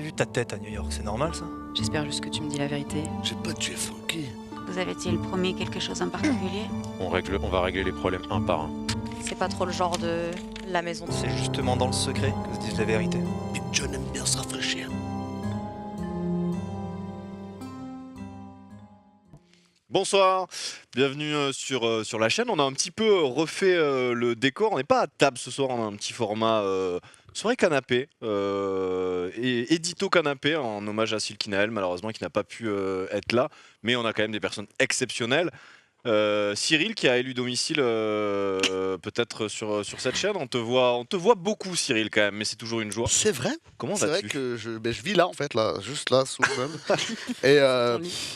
vu ta tête à New York, c'est normal ça? J'espère juste que tu me dis la vérité. J'ai pas tué Funky. Vous avait-il promis quelque chose en particulier? On va régler les problèmes un par un. C'est pas trop le genre de la maison. C'est justement dans le secret que se disent la vérité. Big John aime bien se rafraîchir. Bonsoir, bienvenue sur la chaîne. On a un petit peu refait le décor. On n'est pas à table ce soir, on a un petit format soirée canapé et édito canapé en hommage à Silky Nael, malheureusement qui n'a pas pu être là. Mais on a quand même des personnes exceptionnelles. Cyril qui a élu domicile peut-être sur cette chaîne. On te voit beaucoup Cyril quand même, mais c'est toujours une joie. C'est vrai. Comment C'est vrai vas-tu? que je vis là en fait, là, juste là sous le meuble. Et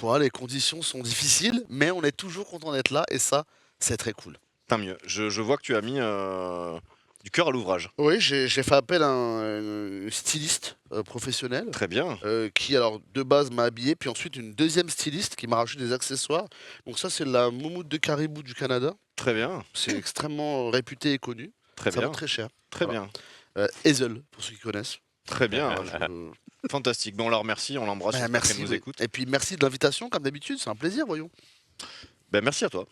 voilà, les conditions sont difficiles, mais on est toujours content d'être là et ça, c'est très cool. Tant mieux. Je vois que tu as mis du cœur à l'ouvrage. Oui, j'ai fait appel à un styliste professionnel Très bien. qui, alors, de base m'a habillé, puis ensuite une deuxième styliste qui m'a rajouté des accessoires. Donc ça, c'est la moumoute de caribou du Canada. Très bien. C'est extrêmement réputé et connu. Très Ça bien. vaut très cher. Très Voilà. bien. Hazel, pour ceux qui connaissent. Très bien. Je- Fantastique. Bon, on la remercie, on l'embrasse. Ben, J'espère merci. qu'elle nous écoute. Et puis merci de l'invitation, comme d'habitude, c'est un plaisir, voyons. Ben, merci à toi.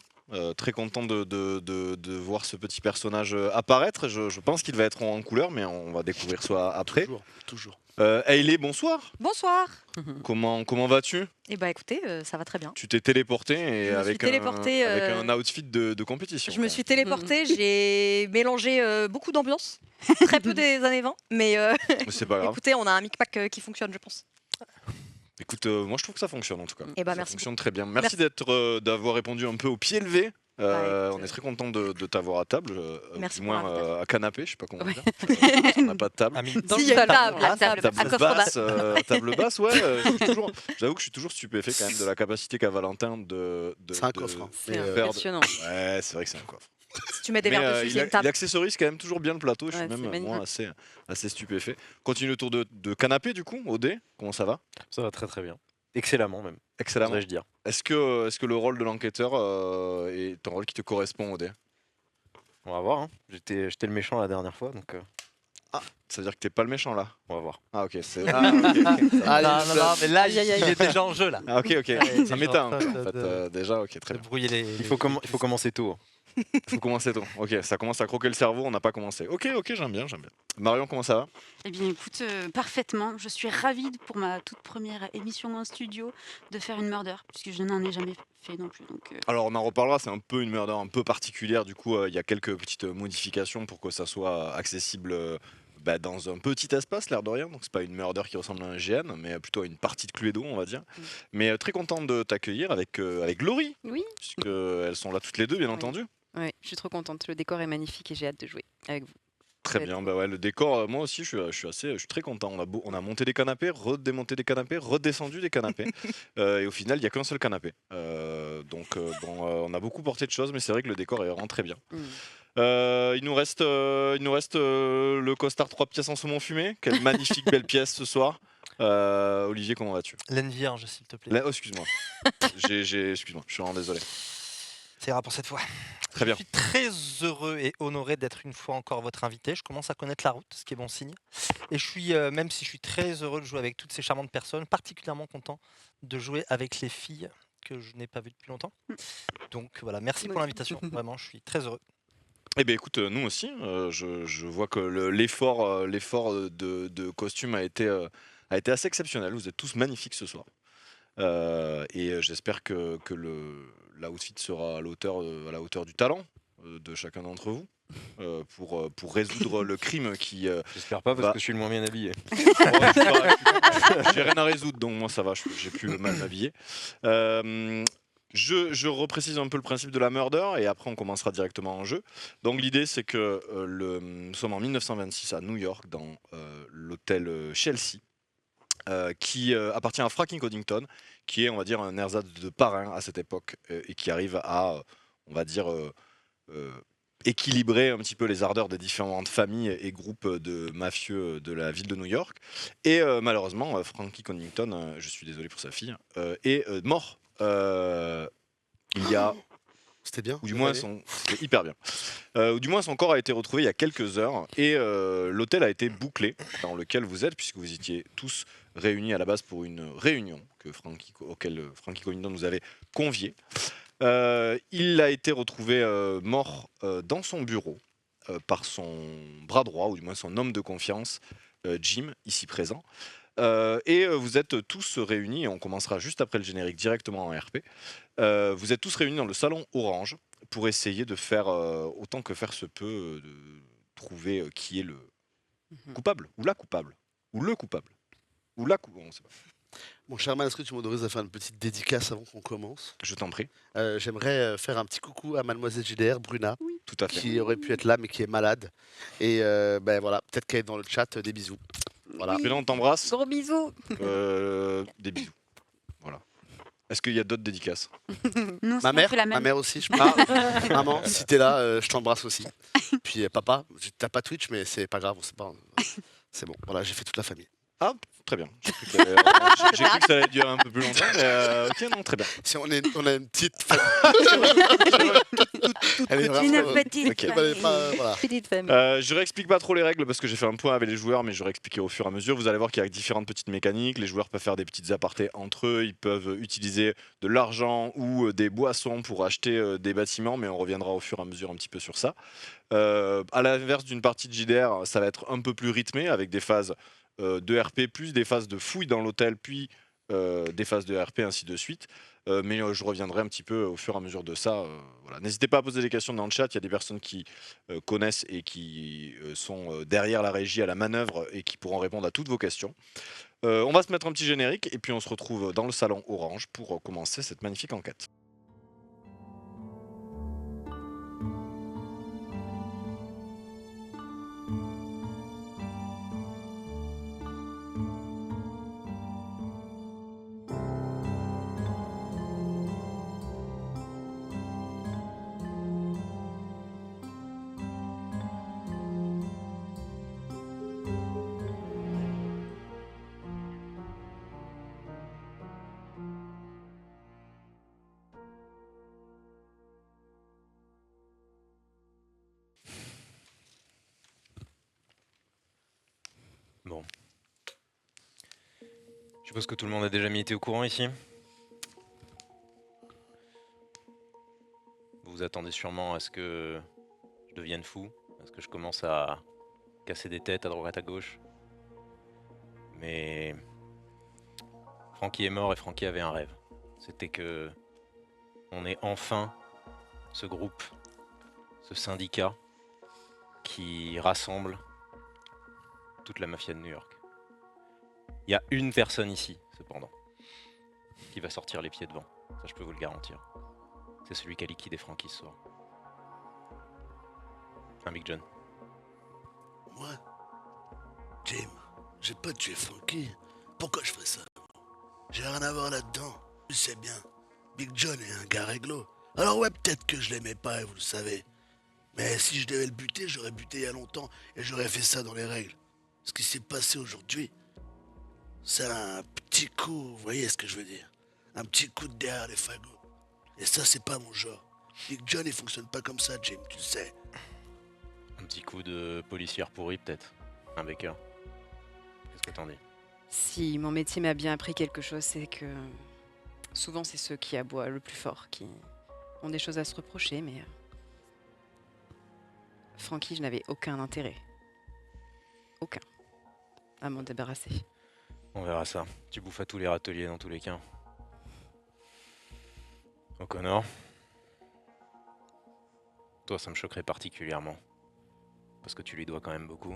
Très content de voir ce petit personnage apparaître. Je pense qu'il va être en couleur, mais on va découvrir ça après. Toujours, toujours. Hayley, bonsoir. Bonsoir. Comment vas-tu? Eh bah écoutez, ça va très bien. Tu t'es téléporté et Je me avec, suis téléportée, avec un outfit de compétition. Je me suis téléportée, j'ai mélangé beaucoup d'ambiance, très peu des années 20, mais Mais c'est pas grave. écoutez, on a un micmac qui fonctionne, je pense. Écoute, moi je trouve que ça fonctionne en tout cas. Eh ben, Ça merci fonctionne très bien. Merci, Merci. d'avoir répondu un peu au pied levé. Bah, On est très content de t'avoir à table, Merci du pour moins l'invitation. à canapé, je sais pas comment Ouais. dire. Parce qu'on n'a pas de table. Ami. Si, il y a une table, la table. Table accroche-toi basse, table basse, ouais. J'avoue que je suis toujours stupéfait quand même de la capacité qu'a Valentin de C'est un coffre. Hein. C'est Mais, impressionnant. Ouais, c'est vrai que c'est un coffre. Si tu mets des Mais verres dessus, il, c'est une table. accessorise quand même toujours bien le plateau. Je suis Ouais, même c'est moi magnifique. assez stupéfait. Continue le tour de canapé du coup, OD. Comment ça va? Ça va très très bien. Excellemment même, Excellemment. oserais-je dire. Est-ce que le rôle de l'enquêteur est un rôle qui te correspond, OD? On va voir. Hein. J'étais le méchant la dernière fois, donc Ça veut dire que t'es pas le méchant là? on va voir. Ah ok, c'est... Allez, non, mais là, Aïe, aïe, aïe. il est déjà en jeu là. Ah ok, ok. Ouais, Ça c'est m'éteint genre en fait. Déjà, ok, très De bien. brouiller les. Il faut commencer tôt. Hein. Il faut commencer tôt. Ok, ça commence à croquer le cerveau, on n'a pas commencé. Ok, j'aime bien. Marion, comment ça va? Eh bien, écoute, parfaitement. Je suis ravie pour ma toute première émission en studio de faire une murder, puisque je n'en ai jamais fait non plus. Donc, Alors on en reparlera, c'est un peu une murder un peu particulière, du coup il y a quelques petites modifications pour que ça soit accessible dans un petit espace, l'air de rien, donc c'est pas une murder qui ressemble à un GN, mais plutôt à une partie de Cluedo on va dire. Mais très content de t'accueillir avec Laurie, Oui. puisqu'elles sont là toutes les deux bien Oui. entendu. Ouais, je suis trop contente. Le décor est magnifique et j'ai hâte de jouer avec vous. Très Ouais. bien, bah ouais, le décor, moi aussi je suis très content. On a monté des canapés, redémonté des canapés, redescendu des canapés. Et au final, il n'y a qu'un seul canapé. On a beaucoup porté de choses, mais c'est vrai que le décor est vraiment très bien. Mm. Il nous reste le costard 3 pièces en saumon fumé. Quelle magnifique belle pièce ce soir. Olivier, comment vas-tu? Laine vierge, s'il te plaît. Oh, excuse-moi. Excuse-moi, je suis vraiment désolé. Ça ira pour cette fois. Très bien. Je suis très heureux et honoré d'être une fois encore votre invité. Je commence à connaître la route, ce qui est bon signe. Et je suis, même si je suis très heureux de jouer avec toutes ces charmantes personnes, particulièrement content de jouer avec les filles que je n'ai pas vues depuis longtemps. Donc voilà, merci pour l'invitation. Vraiment, je suis très heureux. Eh bien écoute, nous aussi, je vois que l'effort de costume a été assez exceptionnel. Vous êtes tous magnifiques ce soir. J'espère que l'outfit sera à la hauteur du talent de chacun d'entre vous pour résoudre le crime qui... J'espère pas parce Bah. que je suis le moins bien habillé. J'ai rien à résoudre, donc moi ça va, j'ai plus mal m'habiller. Je reprécise un peu le principe de la murder et après on commencera directement en jeu. Donc l'idée c'est que nous sommes en 1926 à New York dans l'hôtel Chelsea. Qui appartient à Franklin Coddington, qui est, on va dire, un ersatz de parrain à cette époque et qui arrive à, on va dire, équilibrer un petit peu les ardeurs des différentes familles et groupes de mafieux de la ville de New York. Et malheureusement, Franklin Coddington, je suis désolé pour sa fille, est mort il y a C'était bien. Ou du vous moins allez c'était hyper bien. Ou du moins son corps a été retrouvé il y a quelques heures et l'hôtel a été bouclé dans lequel vous êtes puisque vous étiez tous réunis à la base pour une réunion auquel Frankie Colindo nous avait convié. Il a été retrouvé mort dans son bureau par son bras droit ou du moins son homme de confiance, Jim, ici présent. Et vous êtes tous réunis, et on commencera juste après le générique directement en RP. Vous êtes tous réunis dans le salon orange pour essayer de faire autant que faire se peut, de trouver qui est le coupable, ou la coupable, ou le coupable, ou la coupable, on sait pas. Mon cher Man, est-ce que tu m'autorises à faire une petite dédicace avant qu'on commence? Je t'en prie, J'aimerais faire un petit coucou à Mademoiselle JDR, Bruna, tout à fait. qui aurait pu être là mais qui est malade. Et ben voilà, peut-être qu'elle est dans le chat, des bisous. Voilà. Puis là, on t'embrasse, Gros bisous. des bisous. Voilà. Est-ce qu'il y a d'autres dédicaces? Non, Ma c'est mère, la ma même. mère aussi, je pense. Maman, si t'es là, je t'embrasse aussi. Puis papa, t'as pas Twitch, mais c'est pas grave, on sait pas. C'est bon, voilà, j'ai fait toute la famille. Ah, très bien. J'ai cru que ça allait durer un peu plus longtemps, mais ok, non, très bien. Si on a une petite famille. Elle est vraiment, Une petite. Ok. elle est pas, voilà. Petite famille. Je réexplique pas trop les règles parce que j'ai fait un point avec les joueurs, mais je réexpliquer au fur et à mesure. Vous allez voir qu'il y a différentes petites mécaniques. Les joueurs peuvent faire des petites apartés entre eux. Ils peuvent utiliser de l'argent ou des boissons pour acheter des bâtiments, mais on reviendra au fur et à mesure un petit peu sur ça. À l'inverse d'une partie de JDR, ça va être un peu plus rythmé avec des phases de RP, plus des phases de fouille dans l'hôtel, puis des phases de RP, ainsi de suite. Mais je reviendrai un petit peu au fur et à mesure de ça. Voilà. N'hésitez pas à poser des questions dans le chat. Il y a des personnes qui connaissent et qui sont derrière la régie à la manœuvre et qui pourront répondre à toutes vos questions. On va se mettre un petit générique et puis on se retrouve dans le salon orange pour commencer cette magnifique enquête. Bon. Je suppose que tout le monde a déjà mis été au courant ici. Vous vous attendez sûrement à ce que je devienne fou, à ce que je commence à casser des têtes à droite à gauche. Mais Frankie est mort et Frankie avait un rêve. C'était que on ait enfin ce groupe, ce syndicat qui rassemble toute la mafia de New York. Il y a une personne ici, cependant, qui va sortir les pieds devant. Ça, je peux vous le garantir. C'est celui qui a liquidé Frankie ce soir. Un Big John. Moi, Jim, j'ai pas tué Frankie. Pourquoi je ferais ça? J'ai rien à voir là-dedans. Tu sais bien, Big John est un gars réglo. Alors ouais, peut-être que je l'aimais pas, vous le savez. Mais si je devais le buter, j'aurais buté il y a longtemps et j'aurais fait ça dans les règles. Ce qui s'est passé aujourd'hui, c'est un petit coup, vous voyez ce que je veux dire? Un petit coup de derrière les fagots. Et ça, c'est pas mon genre. Big John, il fonctionne pas comme ça, Jim, tu le sais. Un petit coup de policière pourrie, peut-être. Un Baker. Qu'est-ce que t'en dis? Si mon métier m'a bien appris quelque chose, c'est que souvent c'est ceux qui aboient le plus fort qui ont des choses à se reprocher, mais Frankie, je n'avais aucun intérêt. Aucun. À m'en débarrasser. On verra ça. Tu bouffes à tous les râteliers dans tous les cas. O'Connor. Toi, ça me choquerait particulièrement. Parce que tu lui dois quand même beaucoup.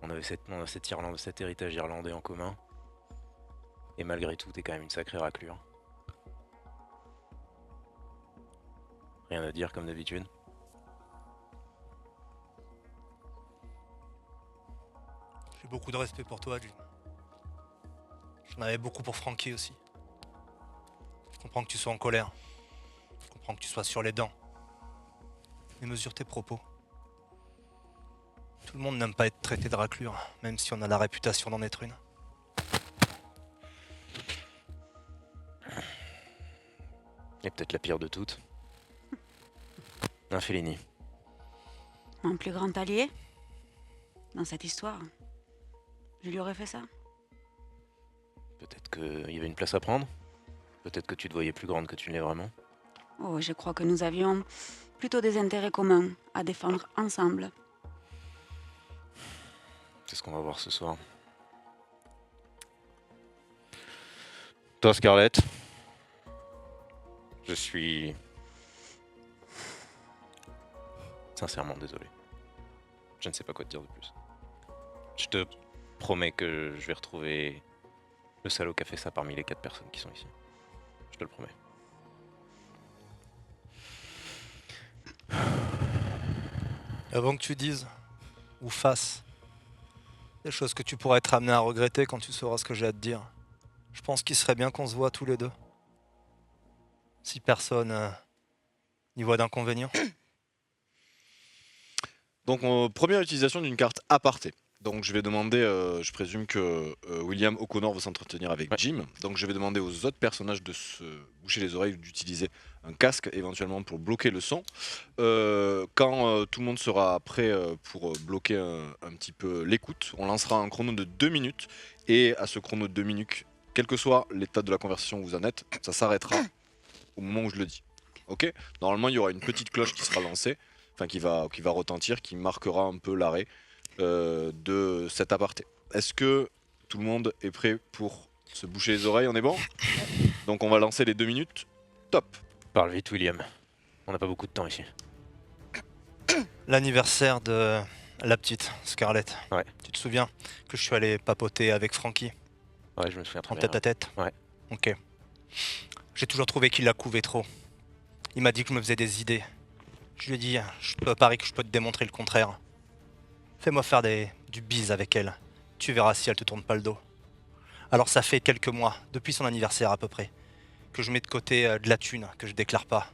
On a cet héritage irlandais en commun. Et malgré tout, t'es quand même une sacrée raclure. Rien à dire comme d'habitude. J'ai beaucoup de respect pour toi, Jim. J'en avais beaucoup pour Frankie aussi. Je comprends que tu sois en colère. Je comprends que tu sois sur les dents. Mais mesure tes propos. Tout le monde n'aime pas être traité de raclure, même si on a la réputation d'en être une. Et peut-être la pire de toutes. Un Fellini. Un plus grand allié dans cette histoire. Je lui aurais fait ça. Peut-être qu'il y avait une place à prendre. Peut-être que tu te voyais plus grande que tu ne l'es vraiment. Oh, je crois que nous avions plutôt des intérêts communs à défendre ensemble. C'est ce qu'on va voir ce soir. Toi, Scarlett, je suis sincèrement désolé. Je ne sais pas quoi te dire de plus. Je te promets que je vais retrouver le salaud qui a fait ça parmi les 4 personnes qui sont ici. Je te le promets. Avant que tu dises ou fasses des choses que tu pourrais être amené à regretter quand tu sauras ce que j'ai à te dire, je pense qu'il serait bien qu'on se voit tous les deux. Si personne n'y voit d'inconvénient. Donc, première utilisation d'une carte aparté. Donc, je vais demander, je présume que William O'Connor va s'entretenir avec Ouais. Jim. Donc, je vais demander aux autres personnages de se boucher les oreilles ou d'utiliser un casque éventuellement pour bloquer le son. Quand tout le monde sera prêt pour bloquer un petit peu l'écoute, on lancera un chrono de 2 minutes. Et à ce chrono de 2 minutes, quel que soit l'état de la conversation où vous en êtes, ça s'arrêtera au moment où je le dis. Ok ? Normalement, il y aura une petite cloche qui sera lancée, enfin qui va retentir, qui marquera un peu l'arrêt de cet aparté. Est-ce que tout le monde est prêt pour se boucher les oreilles? On est bon? Donc on va lancer les 2 minutes. Top. Parle vite, William. On n'a pas beaucoup de temps ici. L'anniversaire de la petite Scarlett. Ouais. Tu te souviens que je suis allé papoter avec Frankie Ouais, je me souviens très en bien. tête à tête? Ouais. Ok. J'ai toujours trouvé qu'il la couvait trop. Il m'a dit que je me faisais des idées. Je lui ai dit, je peux parier que je peux te démontrer le contraire. Fais-moi faire du bise avec elle. Tu verras si elle te tourne pas le dos. Alors ça fait quelques mois, depuis son anniversaire à peu près, que je mets de côté de la thune que je déclare pas,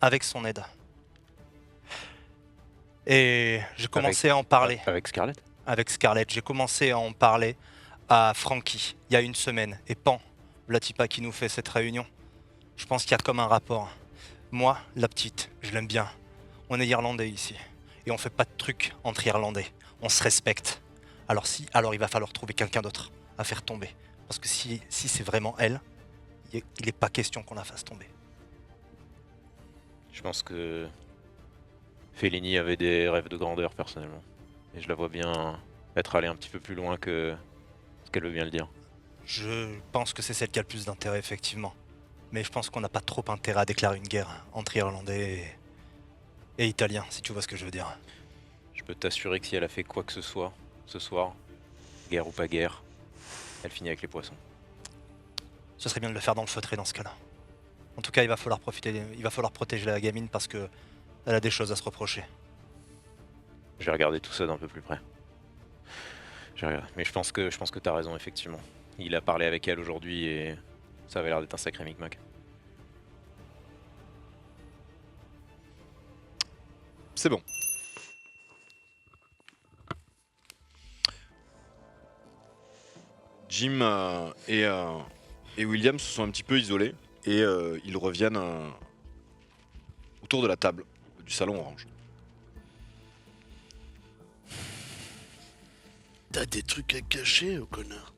avec son aide. Et j'ai commencé à en parler Avec Scarlett? avec Scarlett. J'ai commencé à en parler à Frankie il y a une semaine. Et pan, la tipa qui nous fait cette réunion. Je pense qu'il y a comme un rapport. Moi, la petite, je l'aime bien. On est Irlandais ici. Et on fait pas de trucs entre Irlandais. On se respecte. Alors il va falloir trouver quelqu'un d'autre à faire tomber. Parce que si c'est vraiment elle, il n'est pas question qu'on la fasse tomber. Je pense que Fellini avait des rêves de grandeur personnellement. Et je la vois bien être allée un petit peu plus loin que ce qu'elle veut bien le dire. Je pense que c'est celle qui a le plus d'intérêt, effectivement. Mais je pense qu'on n'a pas trop intérêt à déclarer une guerre entre Irlandais et Italiens, si tu vois ce que je veux dire. Je peux t'assurer que si elle a fait quoi que ce soit ce soir, guerre ou pas guerre, elle finit avec les poissons. Ce serait bien de le faire dans le feutré dans ce cas-là. En tout cas, il va falloir protéger la gamine parce que elle a des choses à se reprocher. Je vais regarder tout ça d'un peu plus près. Mais je pense que t'as raison, effectivement. Il a parlé avec elle aujourd'hui et ça avait l'air d'être un sacré micmac. C'est bon. Jim et William se sont un petit peu isolés et ils reviennent autour de la table du salon orange. T'as des trucs à cacher, O'Connor?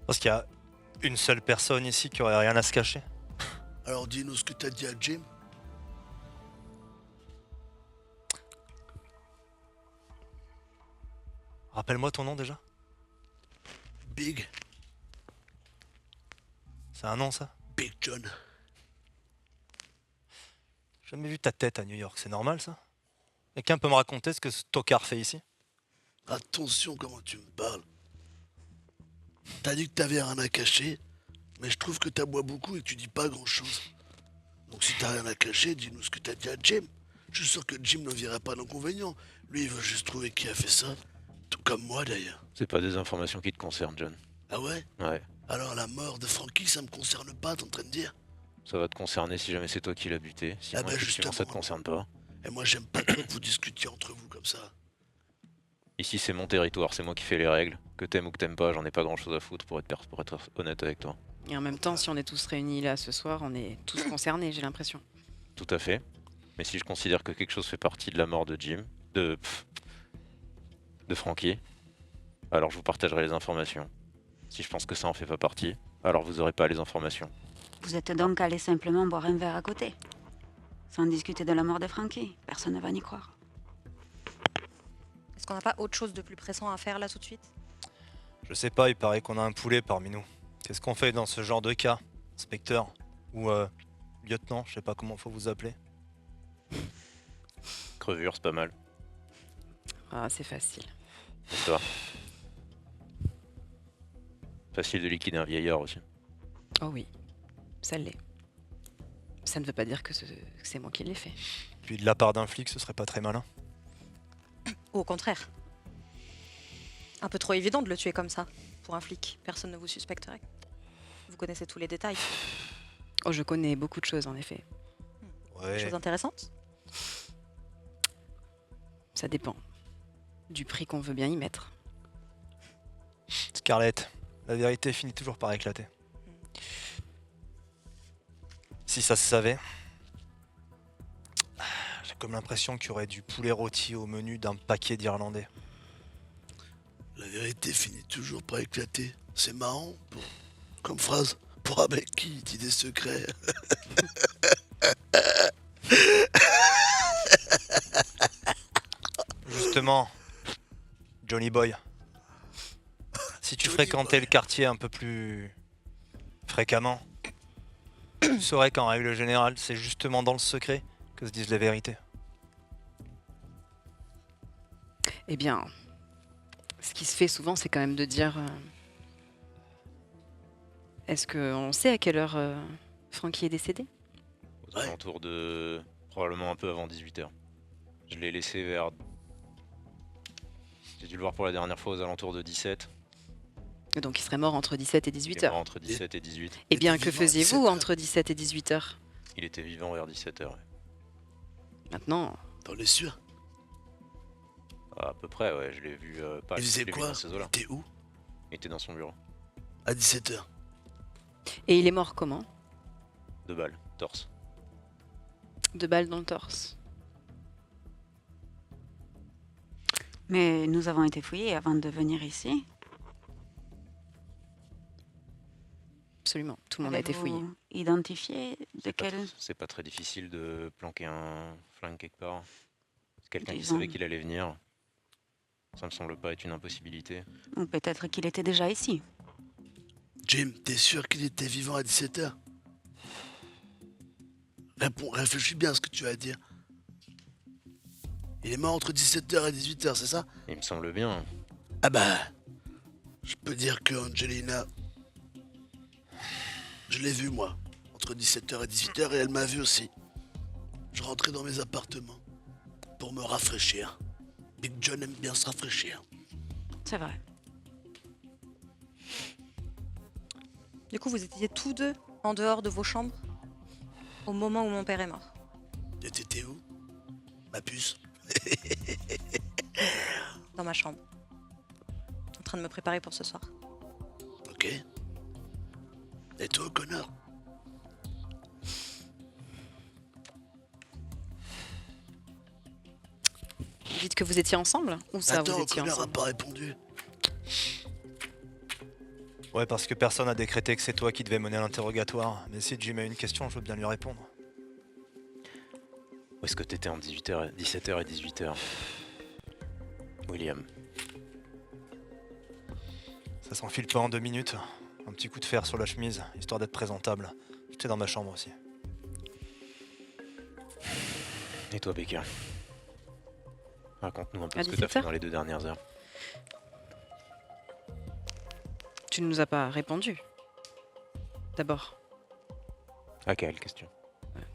Parce qu'il y a une seule personne ici qui aurait rien à se cacher. Alors dis-nous ce que t'as dit à Jim. Rappelle-moi ton nom déjà. Big C'est un nom ça? John. J'ai jamais vu ta tête à New York, c'est normal ça? Quelqu'un peut me raconter ce que ce tocard fait ici? Attention comment tu me parles. T'as dit que t'avais rien à cacher, mais je trouve que t'aboies beaucoup et que tu dis pas grand-chose. Donc si t'as rien à cacher, dis-nous ce que t'as dit à Jim. Je suis sûr que Jim ne verra pas d'inconvénient. Lui, il veut juste trouver qui a fait ça. Tout comme moi d'ailleurs. C'est pas des informations qui te concernent, John. Ah ouais? Ouais. Alors la mort de Frankie, ça me concerne pas, t'es en train de dire? Ça va te concerner si jamais c'est toi qui l'as buté. Sinon, Ah bah, effectivement, ça te justement. concerne pas. Et moi, j'aime pas trop que vous discutiez entre vous comme ça. Ici, c'est mon territoire, c'est moi qui fais les règles. Que t'aimes ou que t'aimes pas, j'en ai pas grand chose à foutre pour être honnête avec toi. Et en même temps, si on est tous réunis là ce soir, on est tous concernés, j'ai l'impression. Tout à fait. Mais si je considère que quelque chose fait partie de la mort de Jim, de Frankie, alors je vous partagerai les informations. Si je pense que ça en fait pas partie, alors vous aurez pas les informations. Vous êtes donc allé simplement boire un verre à côté. Sans discuter de la mort de Frankie. Personne ne va n'y croire. Est-ce qu'on n'a pas autre chose de plus pressant à faire là tout de suite? Je sais pas, il paraît qu'on a un poulet parmi nous. Qu'est-ce qu'on fait dans ce genre de cas, inspecteur? Ou lieutenant, je sais pas comment faut vous appeler. Crevure, c'est pas mal. Ah, c'est facile. Et toi? Facile de liquider un vieillard aussi. Oh oui, ça l'est. Ça ne veut pas dire que c'est moi qui l'ai fait. Puis de la part d'un flic, ce serait pas très malin. Ou au contraire. Un peu trop évident de le tuer comme ça. Pour un flic, personne ne vous suspecterait. Vous connaissez tous les détails. Oh, je connais beaucoup de choses en effet. Ouais. Chose intéressante. Ça dépend du prix qu'on veut bien y mettre. Scarlett, la vérité finit toujours par éclater. Si ça se savait, j'ai comme l'impression qu'il y aurait du poulet rôti au menu d'un paquet d'Irlandais. La vérité finit toujours par éclater. C'est marrant, comme phrase. Pour un mec qui dit des secrets. Justement, Johnny Boy, si tu Johnny fréquentais Boy. le quartier un peu plus fréquemment, tu saurais qu'en règle générale, c'est justement dans le secret que se disent les vérités. Eh bien, ce qui se fait souvent, c'est quand même de dire... Est-ce qu'on sait à quelle heure Frankie est décédé? Aux Ouais. alentours de... probablement un peu avant 18h. Je l'ai laissé vers... J'ai dû le voir pour la dernière fois aux alentours de 17. Donc il serait mort entre 17 et Il 18 est mort heures. entre 17 et 18. Eh bien, était que vivant à faisiez-vous 17 heures. entre 17 et 18 heures? Il était vivant vers 17h. Maintenant, Dans les sûr. À peu près, ouais. Je l'ai vu pas. Il je faisait l'ai vu quoi? dans ces eaux-là. T'es où? Il était dans son bureau. À 17h. et il est mort comment? 2 balles, torse. 2 balles dans le torse. Mais nous avons été fouillés avant de venir ici. Absolument, tout le monde a été fouillé. Avez-vous identifié de C'est pas, quel... c'est pas très difficile de planquer un flingue quelque part. C'est quelqu'un qui Disons. savait qu'il allait venir. Ça me semble pas être une impossibilité. Ou peut-être qu'il était déjà ici. Jim, t'es sûr qu'il était vivant à 17h? Réponds, réfléchis bien à ce que tu vas dire. Il est mort entre 17h et 18h, c'est ça? Il me semble bien. Ah bah... Je peux dire que Angelina... Je l'ai vue, moi. Entre 17h et 18h, et elle m'a vu aussi. Je rentrais dans mes appartements. Pour me rafraîchir. Big John aime bien se rafraîchir. C'est vrai. Du coup, vous étiez tous deux en dehors de vos chambres au moment où mon père est mort. Et t'étais où? Ma puce? Dans ma chambre. En train de me préparer pour ce soir. Ok. Et toi, connard? Vous dites que vous étiez ensemble? Ou ça, Attends, vous étiez connard a ensemble? pas répondu. Ouais, parce que personne n'a décrété que c'est toi qui devais mener l'interrogatoire. Mais si Jim a une question, je veux bien lui répondre. Où est-ce que t'étais en 17h et 18h? William. Ça s'enfile pas en 2 minutes. Un petit coup de fer sur la chemise, histoire d'être présentable. J'étais dans ma chambre aussi. Et toi, Baker? Raconte-nous un peu À ce que t'as fait 17h? dans les 2 dernières heures. Tu ne nous as pas répondu. D'abord, À quelle question?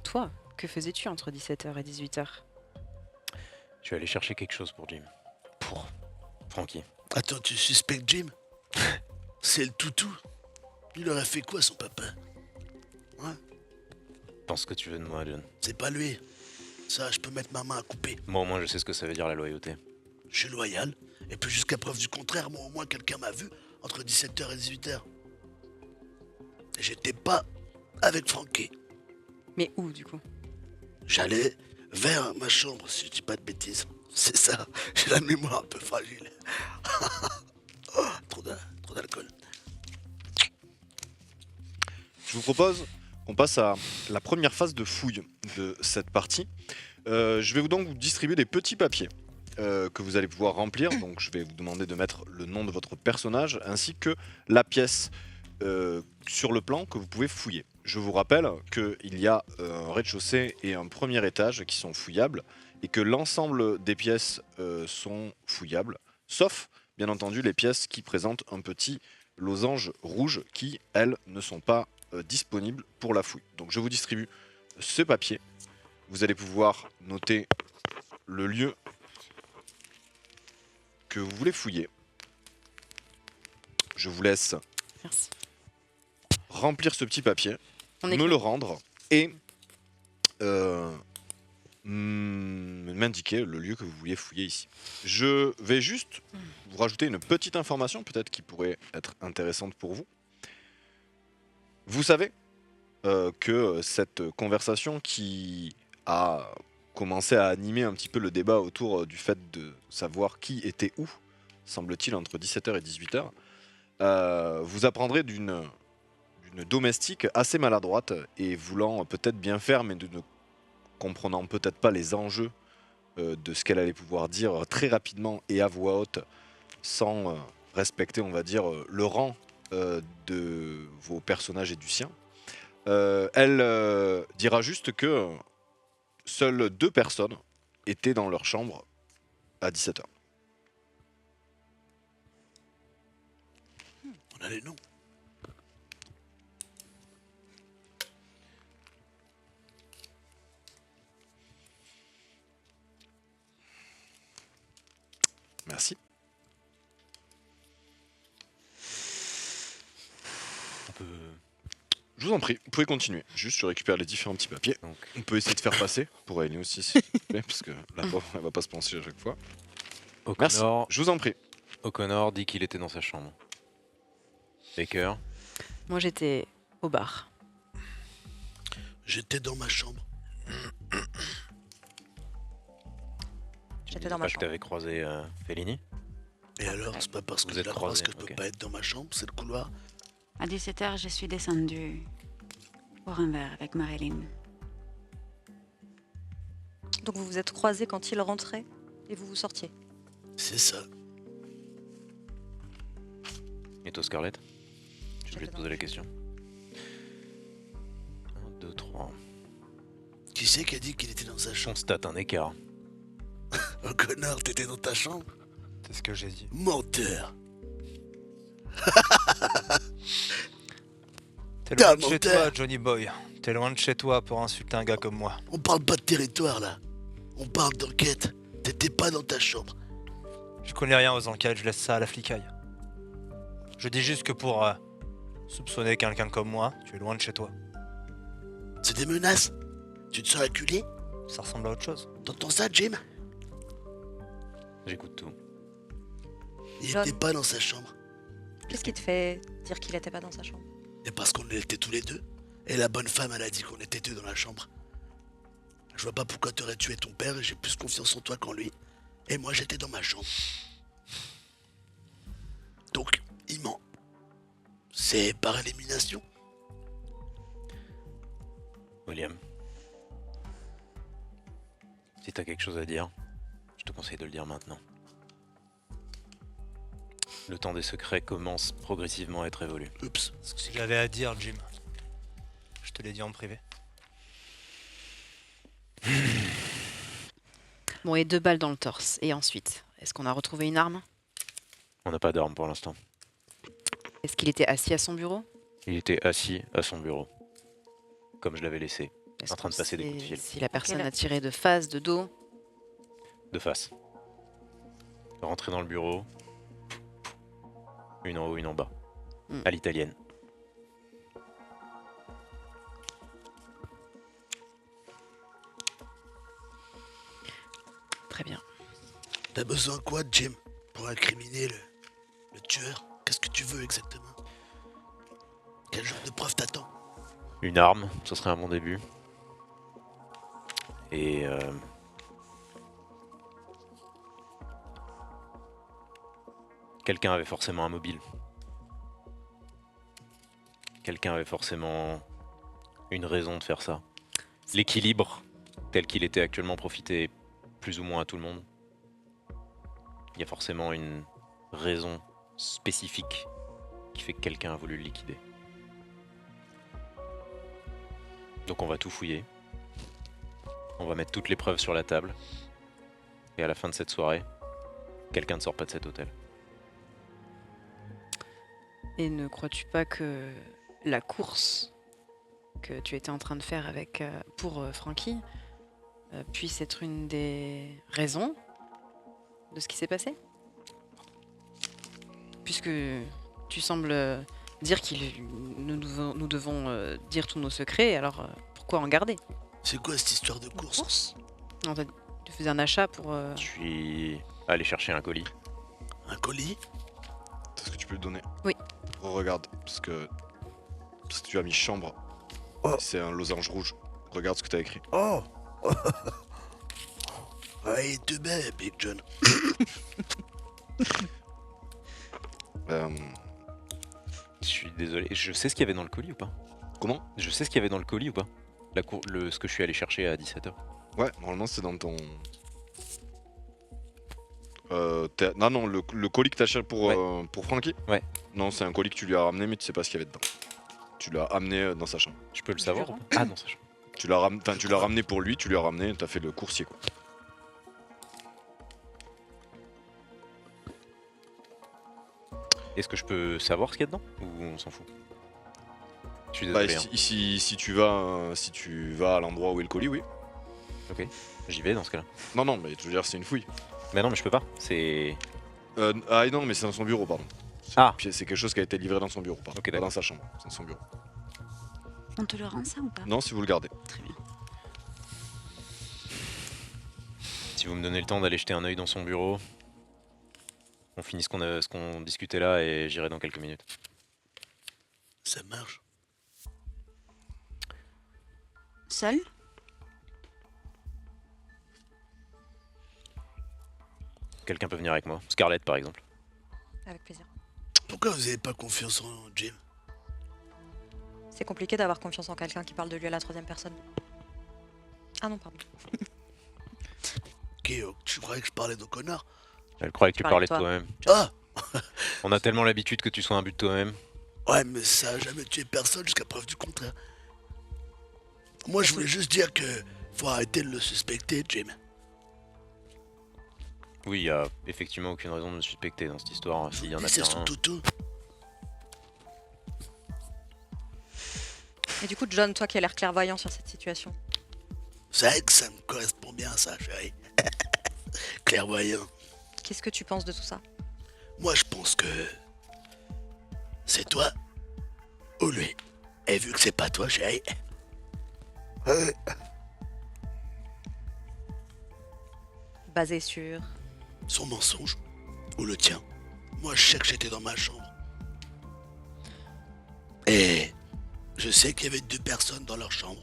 toi, que faisais-tu entre 17h et 18h? Je suis allé chercher quelque chose pour Jim. Pour Frankie. Attends, tu suspectes Jim? C'est le toutou. Il aurait fait quoi, son papa? Pense ce que tu veux de moi, John. C'est pas lui. Ça, je peux mettre ma main à couper. Moi, au moins, je sais ce que ça veut dire la loyauté. Je suis loyal. Et puis jusqu'à preuve du contraire, moi au moins quelqu'un m'a vu entre 17h et 18h. J'étais pas avec Frankie. Mais où, du coup? J'allais vers ma chambre, si je dis pas de bêtises. C'est ça, j'ai la mémoire un peu fragile. Oh, trop d'alcool. Je vous propose qu'on passe à la première phase de fouille de cette partie. Je vais donc vous distribuer des petits papiers que vous allez pouvoir remplir. Donc je vais vous demander de mettre le nom de votre personnage ainsi que la pièce sur le plan que vous pouvez fouiller. Je vous rappelle qu'il y a un rez-de-chaussée et un premier étage qui sont fouillables et que l'ensemble des pièces sont fouillables, sauf bien entendu les pièces qui présentent un petit losange rouge qui, elles, ne sont pas disponibles pour la fouille. Donc je vous distribue ce papier. Vous allez pouvoir noter le lieu que vous voulez fouiller. Je vous laisse Merci. remplir ce petit papier, On me écrit. le rendre et m'indiquer le lieu que vous vouliez fouiller ici. Je vais juste vous rajouter une petite information peut-être qui pourrait être intéressante pour vous. Vous savez que cette conversation qui a commencé à animer un petit peu le débat autour du fait de savoir qui était où, semble-t-il entre 17h et 18h, vous apprendrez d'une domestique assez maladroite et voulant peut-être bien faire mais ne comprenant peut-être pas les enjeux de ce qu'elle allait pouvoir dire très rapidement et à voix haute sans respecter, on va dire, le rang de vos personnages et du sien. Elle dira juste que seules 2 personnes étaient dans leur chambre à 17h. On a les noms. Merci. On peut. Je vous en prie, vous pouvez continuer. Juste, je récupère les différents petits papiers. Donc, On peut essayer de faire passer pour Ailey aussi, s'il vous plaît, parce que la pauvre, elle va pas se pencher à chaque fois. Merci, O'Connor, je vous en prie. O'Connor dit qu'il était dans sa chambre. Baker, Moi, j'étais au bar. J'étais dans ma chambre. J'étais dans ma que chambre. t'avais croisé Fellini. Et alors, c'est pas parce que Vous je êtes la croise croisés, que je peux ok. pas être dans ma chambre, c'est le couloir. À 17h, je suis descendue pour un verre avec Marilyn. Donc vous vous êtes croisés quand il rentrait et vous vous sortiez. C'est ça. Et toi, Scarlett? Je voulais J'étais te dans poser ma la question. 1, 2, 3. Qui c'est qui a dit qu'il était dans sa On chambre? constate un écart. Oh connard, t'étais dans ta chambre? C'est ce que j'ai dit. Menteur. T'es T'es loin un de chez menteur. toi, Johnny Boy. T'es loin de chez toi pour insulter un gars comme moi. On parle pas de territoire là. On parle d'enquête. T'étais pas dans ta chambre. Je connais rien aux enquêtes, je laisse ça à la flicaille. Je dis juste que pour soupçonner quelqu'un comme moi, tu es loin de chez toi. C'est des menaces. Tu te sens acculé? Ça ressemble à autre chose. T'entends ça, Jim? J'écoute tout. Il John. était pas dans sa chambre. Qu'est-ce qui te fait dire qu'il était pas dans sa chambre? Et parce qu'on était tous les deux. Et la bonne femme, elle a dit qu'on était deux dans la chambre. Je vois pas pourquoi t'aurais tué ton père et j'ai plus confiance en toi qu'en lui. Et moi, j'étais dans ma chambre. Donc, il ment. C'est par élimination. William, si t'as quelque chose à dire, je te conseille de le dire maintenant. Le temps des secrets commence progressivement à être révolu. Oups. Ce que j'avais à dire, Jim. Je te l'ai dit en privé. Bon, et 2 balles dans le torse. Et ensuite, est-ce qu'on a retrouvé une arme? On n'a pas d'arme pour l'instant. Est-ce qu'il était assis à son bureau? Il était assis à son bureau, comme je l'avais laissé, Est-ce en train de qu'on passer des coups de sait fil. Si la personne Ok, là. a tiré de face, de dos? de face. Rentrer dans le bureau, une en haut, une en bas, Hmm. à l'italienne. Très bien. T'as besoin de quoi, Jim? Pour incriminer le tueur? Qu'est-ce que tu veux exactement? Quel genre de preuve t'attends? Une arme, ce serait un bon début. Et quelqu'un avait forcément un mobile. Quelqu'un avait forcément une raison de faire ça. L'équilibre, tel qu'il était actuellement, profitait plus ou moins à tout le monde. Il y a forcément une raison spécifique qui fait que quelqu'un a voulu le liquider. Donc on va tout fouiller. On va mettre toutes les preuves sur la table. Et à la fin de cette soirée, quelqu'un ne sort pas de cet hôtel. Et ne crois-tu pas que la course que tu étais en train de faire avec, pour Frankie puisse être une des raisons de ce qui s'est passé? Puisque tu sembles dire que nous devons dire tous nos secrets, alors pourquoi en garder? C'est quoi cette histoire de course? Non, tu faisais un achat pour... Je suis allé chercher un colis. Un colis? Est-ce que tu peux le donner? Oui. Regarde, parce que tu as mis chambre. Oh. C'est un losange rouge. Regarde ce que tu as écrit. Oh. Ouais, il te met, Big John. Je suis désolé. Je sais ce qu'il y avait dans le colis ou pas? Comment? Je sais ce qu'il y avait dans le colis ou pas? Ce que je suis allé chercher à 17h. Ouais, normalement c'est dans ton... Non, le colis que t'as cherché pour Frankie? Ouais. Non, c'est un colis que tu lui as ramené mais tu sais pas ce qu'il y avait dedans. Tu l'as amené dans sa chambre. Je peux le savoir ou pas? Ah non, ça je... Tu l'as ramené pour lui, tu lui as ramené, t'as fait le coursier quoi. Est-ce que je peux savoir ce qu'il y a dedans? Ou on s'en fout? Je suis Bah, désolé. si tu vas à l'endroit où est le colis, oui. Ok, j'y vais dans ce cas-là. Non, mais je veux dire, c'est une fouille. Mais non, mais je peux pas. C'est... Ah non, mais c'est dans son bureau, pardon. Ah. C'est quelque chose qui a été livré dans son bureau, pardon. Ok, Pas d'accord. dans sa chambre, c'est dans son bureau. On te le rend ça ou pas? Non, si vous le gardez. Très bien. Si vous me donnez le temps d'aller jeter un œil dans son bureau, on finit ce qu'on discutait là et j'irai dans quelques minutes. Ça marche. Seul? Quelqu'un peut venir avec moi. Scarlett par exemple. Avec plaisir. Pourquoi vous avez pas confiance en Jim? C'est compliqué d'avoir confiance en quelqu'un qui parle de lui à la troisième personne. Ah non, pardon. Ok, tu croyais que je parlais de connard? Elle croyait que tu Je parlais parlais de de toi-même. Ah. On a tellement l'habitude que tu sois un but de toi-même. Ouais, mais ça a jamais tué personne jusqu'à preuve du contraire. Moi, je voulais juste dire que faut arrêter de le suspecter, Jim. Oui, il y a effectivement aucune raison de me suspecter dans cette histoire. S'il y en a C'est bien son un. toutou. Et du coup, John, toi qui as l'air clairvoyant sur cette situation, C'est vrai que ça me correspond bien, ça, chérie. Clairvoyant. qu'est-ce que tu penses de tout ça? Moi, je pense que c'est toi ou lui. Et vu que c'est pas toi, chérie. Basé sur... Son mensonge ou le tien. Moi, je sais que j'étais dans ma chambre. Et je sais qu'il y avait 2 personnes dans leur chambre.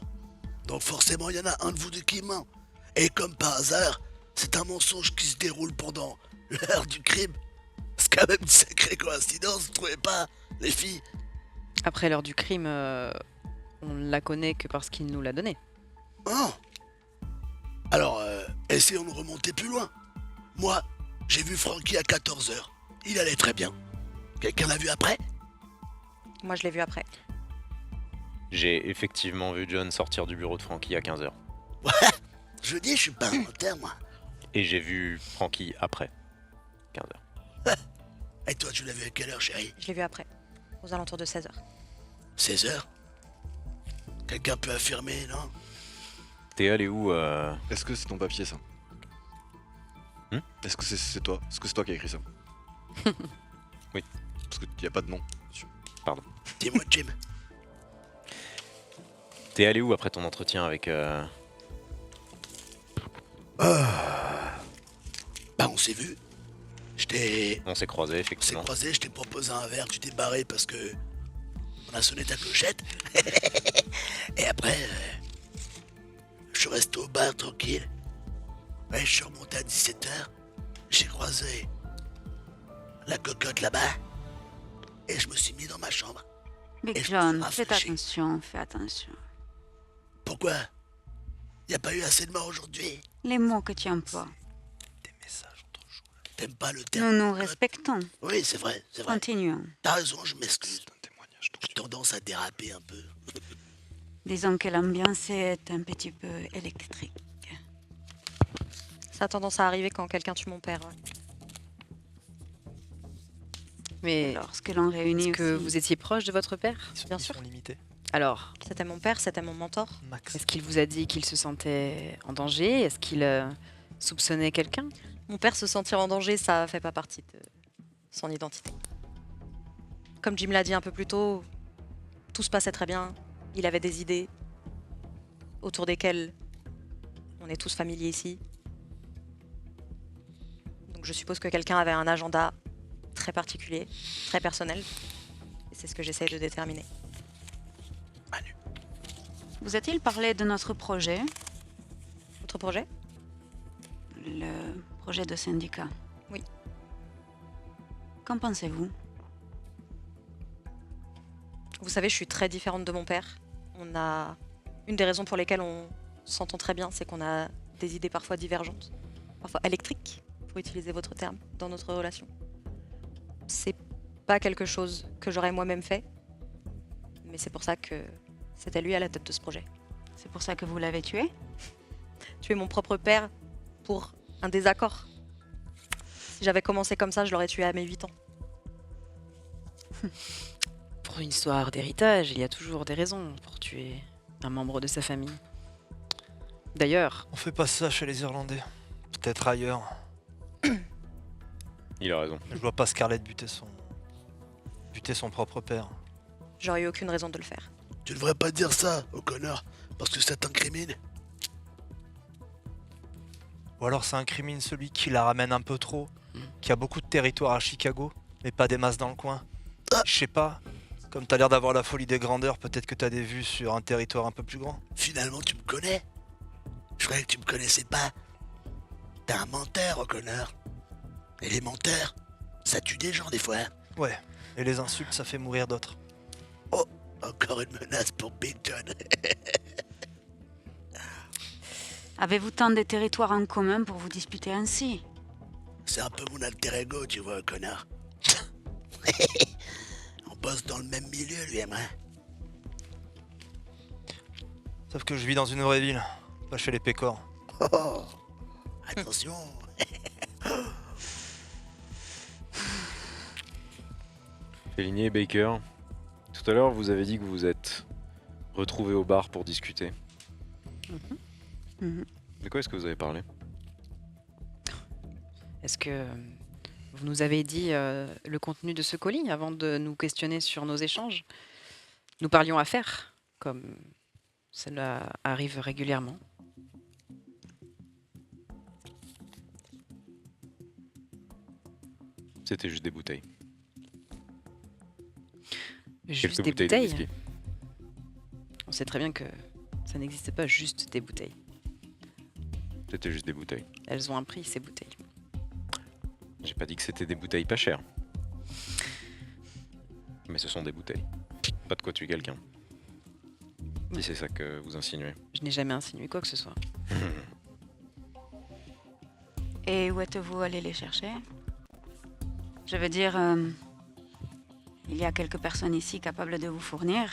Donc forcément, il y en a un de vous deux qui ment. Et comme par hasard, c'est un mensonge qui se déroule pendant l'heure du crime. C'est quand même une sacrée coïncidence, vous trouvez pas, les filles? Après l'heure du crime, on la connaît que parce qu'il nous l'a donnée. Hein? Alors, essayons de remonter plus loin. Moi, j'ai vu Frankie à 14h. Il allait très bien. Quelqu'un l'a vu après? Moi, je l'ai vu après. J'ai effectivement vu John sortir du bureau de Frankie à 15h. Je dis, je suis pas un menteur, moi. Et j'ai vu Frankie après 15h. Et toi, tu l'as vu à quelle heure, chérie? Je l'ai vu après, aux alentours de 16h. 16h? Quelqu'un peut affirmer, non? T'es allé où Est-ce que c'est ton papier ça? Est-ce que c'est toi? Est-ce que c'est toi qui as écrit ça? Oui. Parce qu'il n'y a pas de nom. Dis-moi, Jim. T'es allé où après ton entretien avec... Bah, on s'est vu. On s'est croisés, On s'est effectivement. croisés, je t'ai proposé un verre, tu t'es barré parce que on a sonné ta clochette. Et après, je suis resté au bar tranquille. Ouais, je suis remonté à 17h. J'ai croisé la cocotte là-bas. Et je me suis mis dans ma chambre. Big Et je me John, suis faites rafraîchi. attention, fais attention. Pourquoi? Y a pas eu assez de morts aujourd'hui? Les mots que tu emploies, Des messages entre joueurs. T'aimes pas le nous terme? nous cocotte? respectons. Oui, c'est vrai, c'est vrai. Continuons. T'as raison, je m'excuse. C'est un témoignage. J'ai tendance à déraper un peu. Disons que l'ambiance est un petit peu électrique. Ça a tendance à arriver quand quelqu'un tue mon père. Ouais. Mais Lorsque l'on réunit est-ce que aussi... vous étiez proche de votre père? Bien Ils sûr. sont limités. Alors, C'était mon père, c'était mon mentor. Max. est-ce qu'il vous a dit qu'il se sentait en danger? Est-ce qu'il soupçonnait quelqu'un? Mon père se sentir en danger, ça fait pas partie de son identité. Comme Jim l'a dit un peu plus tôt, tout se passait très bien. Il avait des idées autour desquelles on est tous familiers ici. Donc je suppose que quelqu'un avait un agenda très particulier, très personnel. Et c'est ce que j'essaye de déterminer. Vous a-t-il parlé de notre projet, Votre projet? le projet de syndicat? Oui. Qu'en pensez-vous? Vous savez, je suis très différente de mon père. Une des raisons pour lesquelles on s'entend très bien, c'est qu'on a des idées parfois divergentes, parfois électriques, pour utiliser votre terme, dans notre relation. C'est pas quelque chose que j'aurais moi-même fait, mais c'est pour ça que c'était lui à la tête de ce projet. C'est pour ça que vous l'avez tué? Tuer mon propre père pour un désaccord. Si j'avais commencé comme ça, je l'aurais tué à mes 8 ans. Pour une histoire d'héritage, il y a toujours des raisons pour tuer un membre de sa famille. D'ailleurs, On fait pas ça chez les Irlandais. Peut-être ailleurs. Il a raison. Je vois pas Scarlett buter son propre père. J'aurais eu aucune raison de le faire. Tu devrais pas dire ça, O'Connor, parce que ça t'incrimine. Ou alors ça incrimine celui qui la ramène un peu trop, qui a beaucoup de territoire à Chicago, mais pas des masses dans le coin. Je sais pas. Comme t'as l'air d'avoir la folie des grandeurs, peut-être que t'as des vues sur un territoire un peu plus grand. Finalement, tu me connais. Je croyais que tu me connaissais pas. T'es un menteur, O'Connor. Et les menteurs, ça tue des gens des fois. Ouais. Et les insultes, ça fait mourir d'autres. Encore une menace pour Big John. Avez-vous tant de territoires en commun pour vous disputer ainsi? C'est un peu mon alter ego, tu vois, O'Connor. On bosse dans le même milieu, lui et moi. Sauf que je vis dans une vraie ville, pas chez les pécores. Oh, attention. Fellini et Baker, tout à l'heure vous avez dit que vous vous êtes retrouvés au bar pour discuter. Mhm. De quoi est-ce que vous avez parlé? est-ce que vous nous avez dit le contenu de ce colis avant de nous questionner sur nos échanges? Nous parlions affaires, comme cela arrive régulièrement. C'était juste des bouteilles. Juste Quelques des bouteilles de bouteilles. whisky. On sait très bien que ça n'existe pas juste des bouteilles. C'était juste des bouteilles. Elles ont un prix, ces bouteilles. J'ai pas dit que c'était des bouteilles pas chères. Mais ce sont des bouteilles. Pas de quoi tuer quelqu'un. Si c'est ça que vous insinuez. Je n'ai jamais insinué quoi que ce soit. Et où êtes-vous allé les chercher? Je veux dire, il y a quelques personnes ici capables de vous fournir.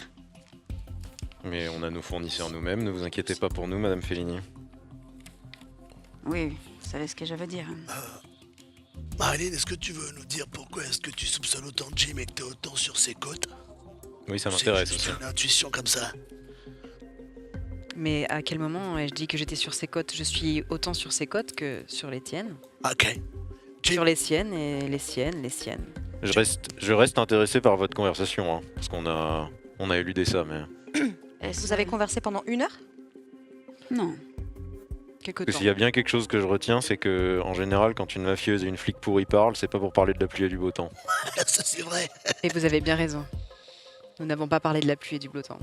Mais on a nos fournisseurs nous-mêmes, ne vous inquiétez pas pour nous, Madame Fellini. Oui, vous savez ce que je veux dire. Marilyn, est-ce que tu veux nous dire pourquoi est-ce que tu soupçonnes autant Jim et que t'es autant sur ses côtes? Oui, ça C'est m'intéresse juste aussi. une intuition comme ça. Mais à quel moment ai-je dit que j'étais sur ses côtes? Je suis autant sur ses côtes que sur les tiennes. Ok. Jim, Sur les siennes et les siennes, les siennes. Je reste intéressé par votre conversation, hein, parce qu'on a éludé ça, mais... Vous avez conversé pendant 1 heure? Non. Quelque Parce que temps. s'il y a bien quelque chose que je retiens, c'est que en général, quand une mafieuse et une flic pourrie parlent, c'est pas pour parler de la pluie et du beau temps. ça c'est vrai. Et vous avez bien raison. Nous n'avons pas parlé de la pluie et du beau temps.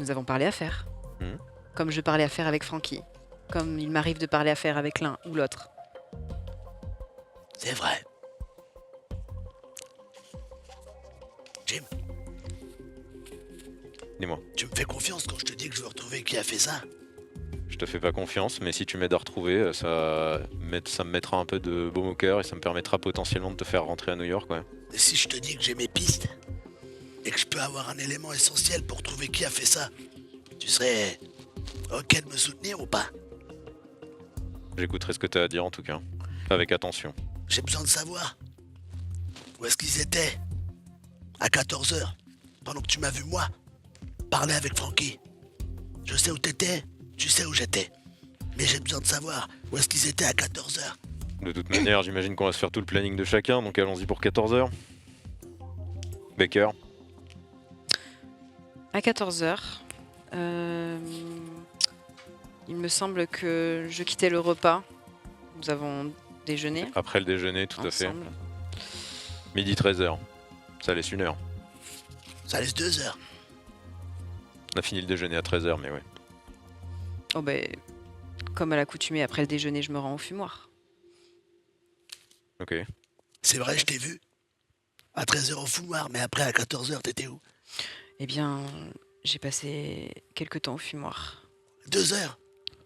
Nous avons parlé affaires. Mhm. Comme je parlais affaires avec Frankie. Comme il m'arrive de parler affaires avec l'un ou l'autre. C'est vrai. Jim, Dis-moi, tu me fais confiance quand je te dis que je veux retrouver qui a fait ça? je te fais pas confiance, mais si tu m'aides à retrouver, ça me mettra un peu de baume au cœur et ça me permettra potentiellement de te faire rentrer à New York, ouais. Et si je te dis que j'ai mes pistes et que je peux avoir un élément essentiel pour trouver qui a fait ça, tu serais ok de me soutenir ou pas? J'écouterai ce que tu as à dire en tout cas, avec attention. J'ai besoin de savoir où est-ce qu'ils étaient à 14h, pendant que tu m'as vu moi parler avec Frankie. Je sais où t'étais, tu sais où j'étais. Mais j'ai besoin de savoir où est-ce qu'ils étaient à 14h. De toute manière, j'imagine qu'on va se faire tout le planning de chacun, donc allons-y pour 14h. Baker, À 14h, il me semble que je quittais le repas. Nous avons déjeuné après le déjeuner, tout à fait. ensemble. Midi 13h, ça laisse 1 heure. Ça laisse 2 heures. On a fini le déjeuner à 13h, mais ouais. Oh ben, comme à l'accoutumée, après le déjeuner, je me rends au fumoir. Ok. C'est vrai, je t'ai vu. À 13h au fumoir, mais après à 14h, t'étais où? Eh bien, j'ai passé quelques temps au fumoir. 2 heures.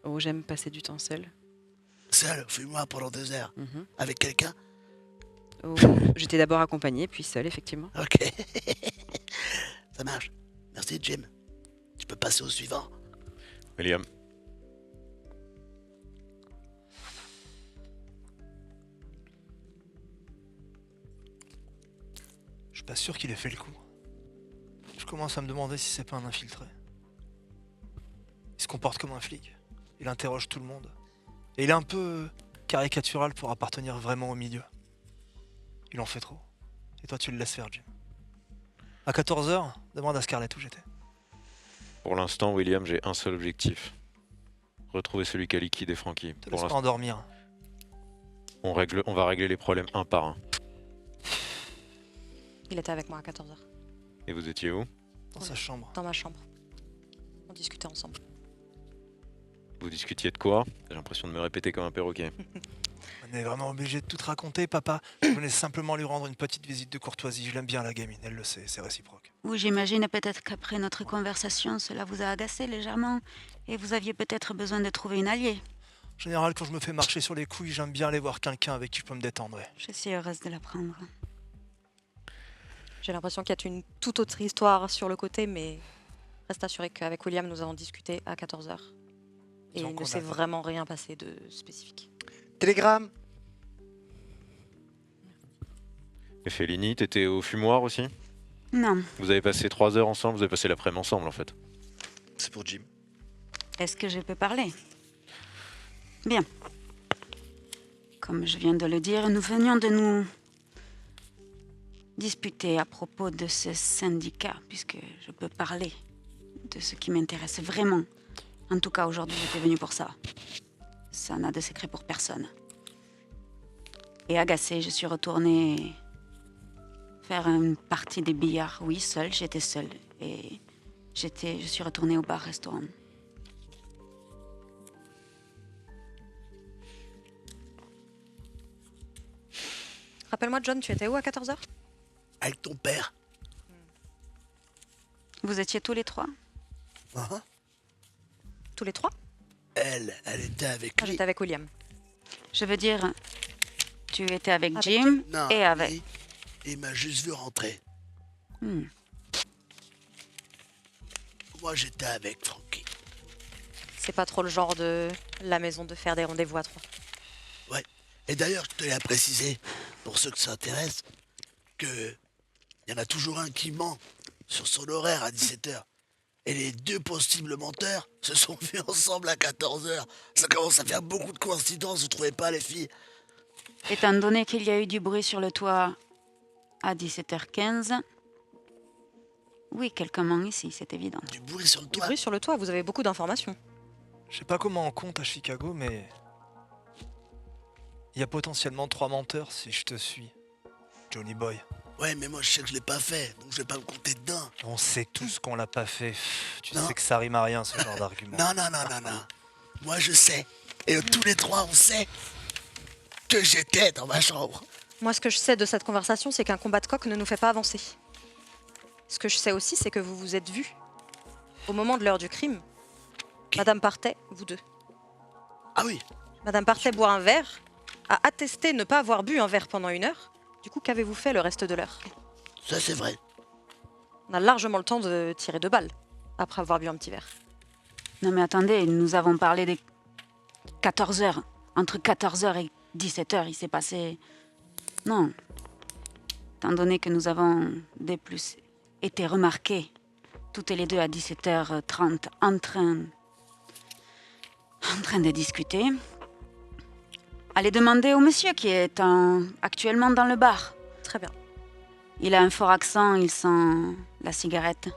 Oh, j'aime passer du temps seul. Seul au fumoir pendant 2 heures. Mhm. Avec quelqu'un? Oh, j'étais d'abord accompagnée, puis seule, effectivement. Ok. Ça marche. Merci, Jim. Tu peux passer au suivant. William, Je suis pas sûr qu'il ait fait le coup. Je commence à me demander si c'est pas un infiltré. Il se comporte comme un flic. Il interroge tout le monde. Et il est un peu caricatural pour appartenir vraiment au milieu. Il en fait trop. Et toi tu le laisses faire, Jim. À 14h, demande à Scarlett où j'étais. pour l'instant, William, j'ai un seul objectif. Retrouver celui qui a liquidé Frankie. Te Pour laisse pas l'instant, endormir. on va régler les problèmes un par un. Il était avec moi à 14h, Et vous étiez où? Dans sa chambre. dans ma chambre. On discutait ensemble. Vous discutiez de quoi? J'ai l'impression de me répéter comme un perroquet. On est vraiment obligé de tout te raconter, papa. Je voulais simplement lui rendre une petite visite de courtoisie. Je l'aime bien, la gamine. Elle le sait, c'est réciproque. Ou j'imagine peut-être qu'après notre conversation, cela vous a agacé légèrement et vous aviez peut-être besoin de trouver une alliée. En général, quand je me fais marcher sur les couilles, j'aime bien aller voir quelqu'un avec qui je peux me détendre. Ouais. Je suis heureuse de l'apprendre. J'ai l'impression qu'il y a une toute autre histoire sur le côté, mais reste assuré qu'avec William, nous avons discuté à 14h. Et Disons il ne qu'on s'est a- vraiment rien passé de spécifique. Télégramme. Et Fellini, t'étais au fumoir aussi? Non. Vous avez passé 3 heures ensemble, vous avez passé l'après-midi ensemble en fait. C'est pour Jim. Est-ce que je peux parler? Bien. Comme je viens de le dire, nous venions de nous disputer à propos de ce syndicat, puisque je peux parler de ce qui m'intéresse vraiment. En tout cas, aujourd'hui, j'étais venue pour ça. Ça n'a de secret pour personne. Et agacée, je suis retournée faire une partie des billards. Oui, seule, j'étais seule. Et je suis retournée au bar-restaurant. Rappelle-moi, John, tu étais où à 14h? Avec ton père. Vous étiez tous les trois? Hein? Tous les trois? Elle était avec Ah, lui. j'étais avec William. Je veux dire, tu étais avec Avec Jim Non, et avec... lui, il m'a juste vu rentrer. Hmm. Moi, j'étais avec Frankie. C'est pas trop le genre de la maison de faire des rendez-vous à 3. Et d'ailleurs, je tenais à préciser, pour ceux que ça intéresse, que il y en a toujours un qui ment sur son horaire à 17h. Et les deux possibles menteurs se sont vus ensemble à 14h. Ça commence à faire beaucoup de coïncidences, vous trouvez pas, les filles? Étant donné qu'il y a eu du bruit sur le toit à 17h15, oui, quelqu'un ment ici, c'est évident. Du bruit sur le Du toit. bruit sur le toit, vous avez beaucoup d'informations. Je sais pas comment on compte à Chicago, mais il y a potentiellement 3 menteurs si je te suis, Johnny Boy. Ouais, mais moi je sais que je l'ai pas fait, donc je vais pas me compter dedans. On sait tous qu'on l'a pas fait. Tu Non. sais que ça rime à rien, ce genre d'argument. Non. Moi je sais. Et tous les trois on sait que j'étais dans ma chambre. Moi, ce que je sais de cette conversation, c'est qu'un combat de coq ne nous fait pas avancer. Ce que je sais aussi, c'est que vous vous êtes vus au moment de l'heure du crime. Madame Partet, vous deux. Ah oui, Madame Partet boit un verre, a attesté ne pas avoir bu un verre pendant 1 heure. Du coup, qu'avez-vous fait le reste de l'heure? ça c'est vrai. On a largement le temps de tirer 2 balles après avoir bu un petit verre. Non mais attendez, nous avons parlé des 14 heures. Entre 14 heures et 17 heures, il s'est passé... Non. Étant donné que nous avons des plus été remarqués, toutes les deux à 17h30, en train de discuter, allez demander au monsieur qui est actuellement dans le bar. Très bien. Il a un fort accent, il sent la cigarette.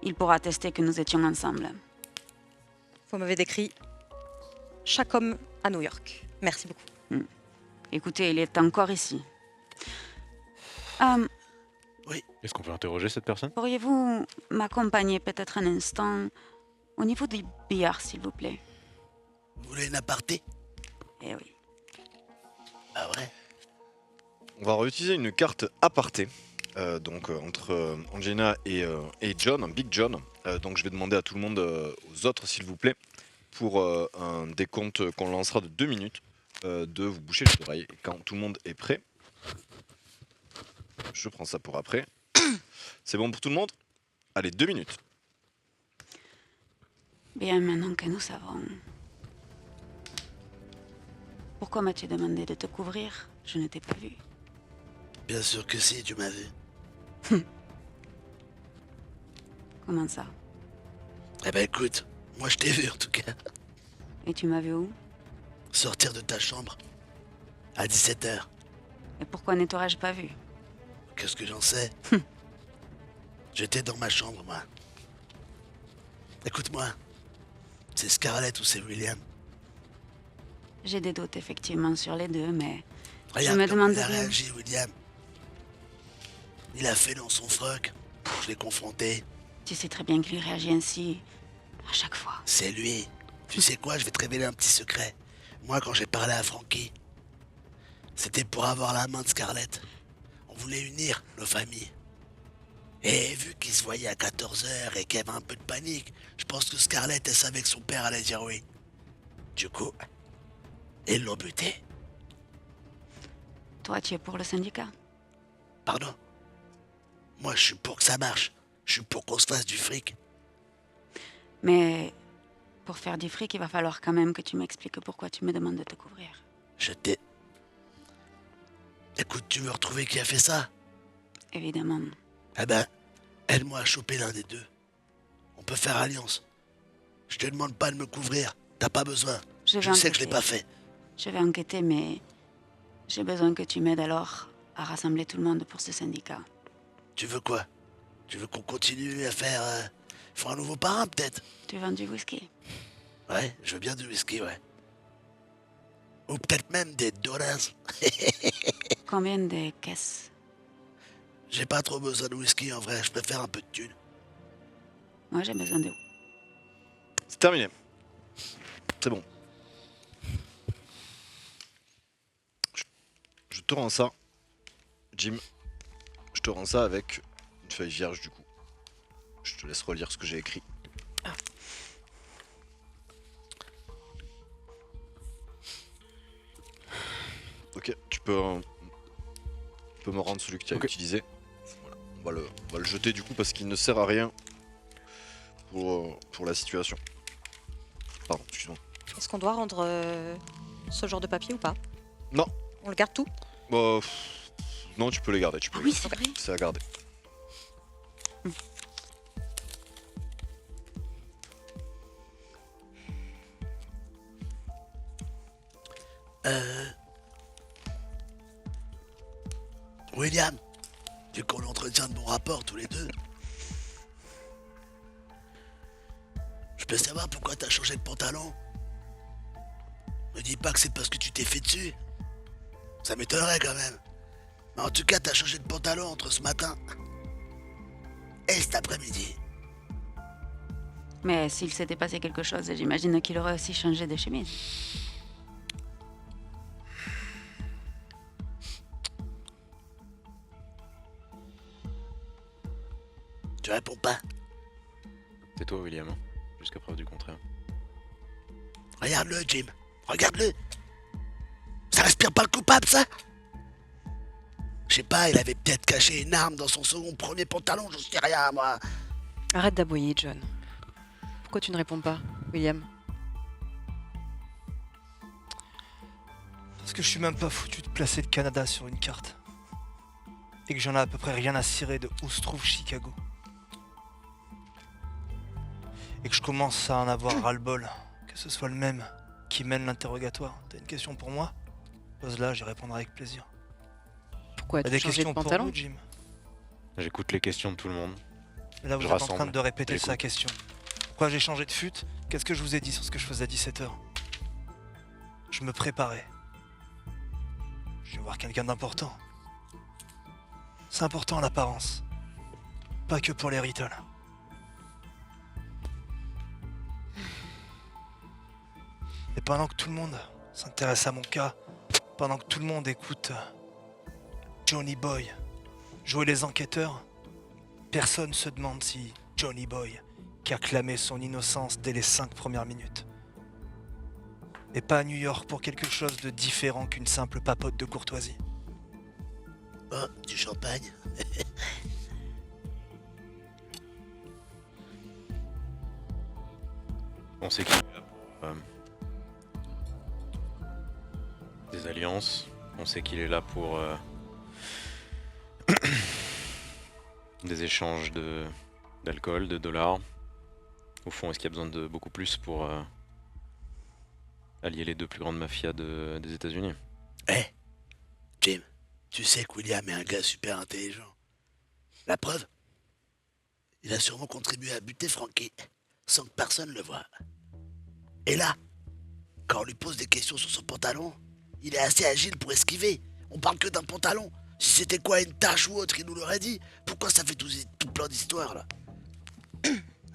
Il pourra attester que nous étions ensemble. Vous m'avez décrit chaque homme à New York. Merci beaucoup. Écoutez, il est encore ici. Est-ce qu'on peut interroger cette personne? Pourriez-vous m'accompagner peut-être un instant au niveau du billard, s'il vous plaît? Vous voulez une aparté? Eh oui. Ah ouais. On va réutiliser une carte aparté. Entre Angelina et John, Big John. Donc je vais demander à tout le monde, aux autres s'il vous plaît, pour un décompte qu'on lancera de 2 minutes, de vous boucher les oreilles. Et quand tout le monde est prêt, je prends ça pour après. C'est bon pour tout le monde? Allez, 2 minutes. Bien, maintenant que nous savons. Pourquoi m'as-tu demandé de te couvrir? Je ne t'ai pas vu. Bien sûr que si, tu m'as vu. Comment ça? Eh ben écoute, moi je t'ai vu en tout cas. Et tu m'as vu où? Sortir de ta chambre. À 17h. Et pourquoi ne t'aurais-je pas vu? Qu'est-ce que j'en sais? J'étais dans ma chambre, moi. Écoute-moi. C'est Scarlett ou c'est William? J'ai des doutes effectivement sur les deux, mais Regarde me comment demande il a rien. réagi, William. Il a fait dans son froc. Je l'ai confronté. tu sais très bien qu'il réagit ainsi à chaque fois. C'est lui. Tu sais quoi, je vais te révéler un petit secret. Moi, quand j'ai parlé à Frankie, c'était pour avoir la main de Scarlett. On voulait unir nos familles. Et vu qu'ils se voyaient à 14h et qu'il y avait un peu de panique, je pense que Scarlett, elle savait que son père allait dire oui. Du coup, ils l'ont buté. Toi, tu es pour le syndicat? Pardon? Moi, je suis pour que ça marche. Je suis pour qu'on se fasse du fric. Mais pour faire du fric, il va falloir quand même que tu m'expliques pourquoi tu me demandes de te couvrir. Je t'ai... Écoute, tu veux retrouver qui a fait ça? Évidemment. Eh ben, aide-moi à choper l'un des deux. On peut faire alliance. Je te demande pas de me couvrir. T'as pas besoin. Je vais Je sais que je l'ai enquêter. pas fait. Je vais enquêter, mais j'ai besoin que tu m'aides alors à rassembler tout le monde pour ce syndicat. Tu veux quoi? Tu veux qu'on continue à faire... Faut un nouveau parrain, peut-être? Tu vends du whisky? Ouais, je veux bien du whisky, ouais. Ou peut-être même des dollars. Combien de caisses? J'ai pas trop besoin de whisky, en vrai. Je préfère un peu de thunes. Moi, j'ai besoin de... C'est terminé. C'est bon. Je te rends ça. Jim, je te rends ça avec une feuille vierge du coup. Je te laisse relire ce que j'ai écrit. Ok, tu peux me rendre celui que tu as utilisé. Voilà. On va le jeter du coup parce qu'il ne sert à rien pour la situation. Pardon, excuse-moi. Est-ce qu'on doit rendre ce genre de papier ou pas? Non. On le garde tout? Bah, non, tu peux les garder. Tu peux Ah les oui, c'est vrai. C'est à garder. William, vu qu'on entretient de bons rapports tous les deux, je peux savoir pourquoi t'as changé de pantalon? Me dis pas que c'est parce que tu t'es fait dessus. Ça m'étonnerait quand même. En tout cas, t'as changé de pantalon entre ce matin et cet après-midi. Mais s'il s'était passé quelque chose, j'imagine qu'il aurait aussi changé de chemise. Tu réponds pas. C'est toi, William, hein, jusqu'à preuve du contraire. Regarde-le, Jim. Regarde-le. Ça respire pas le coupable, ça? Je sais pas, il avait peut-être caché une arme dans son premier pantalon, j'en sais rien, moi. Arrête d'aboyer, John. Pourquoi tu ne réponds pas, William? Parce que je suis même pas foutu de placer le Canada sur une carte. Et que j'en ai à peu près rien à cirer de où se trouve Chicago. Et que je commence à en avoir ras-le-bol. Que ce soit le même qui mène l'interrogatoire. T'as une question pour moi? Pose-la, j'y répondrai avec plaisir. Pourquoi T'as tu des changé de questions pour pantalon? vous, Jim? J'écoute les questions de tout le monde. Et là, vous Je êtes en train rassemble. de répéter J'écoute. sa question. Pourquoi j'ai changé de fut? Qu'est-ce que je vous ai dit sur ce que je faisais à 17h? Je me préparais. Je vais voir quelqu'un d'important. C'est important l'apparence. Pas que pour les Riddle. Et pendant que tout le monde s'intéresse à mon cas, pendant que tout le monde écoute Johnny Boy jouer les enquêteurs, personne se demande si Johnny Boy, qui a clamé son innocence dès les 5 premières minutes, n'est pas à New York pour quelque chose de différent qu'une simple papote de courtoisie. Oh, du champagne. On sait qu'il est là pour des alliances. On sait qu'il est là pour des échanges d'alcool, de dollars. Au fond, est-ce qu'il y a besoin de beaucoup plus pour allier les deux plus grandes mafias des États-Unis? Eh, Jim, tu sais que William est un gars super intelligent. La preuve? Il a sûrement contribué à buter Frankie, sans que personne le voie. Et là, quand on lui pose des questions sur son pantalon, il est assez agile pour esquiver. On parle que d'un pantalon. Si c'était quoi, une tache ou autre, il nous l'aurait dit. Pourquoi ça fait tout plein d'histoires, là?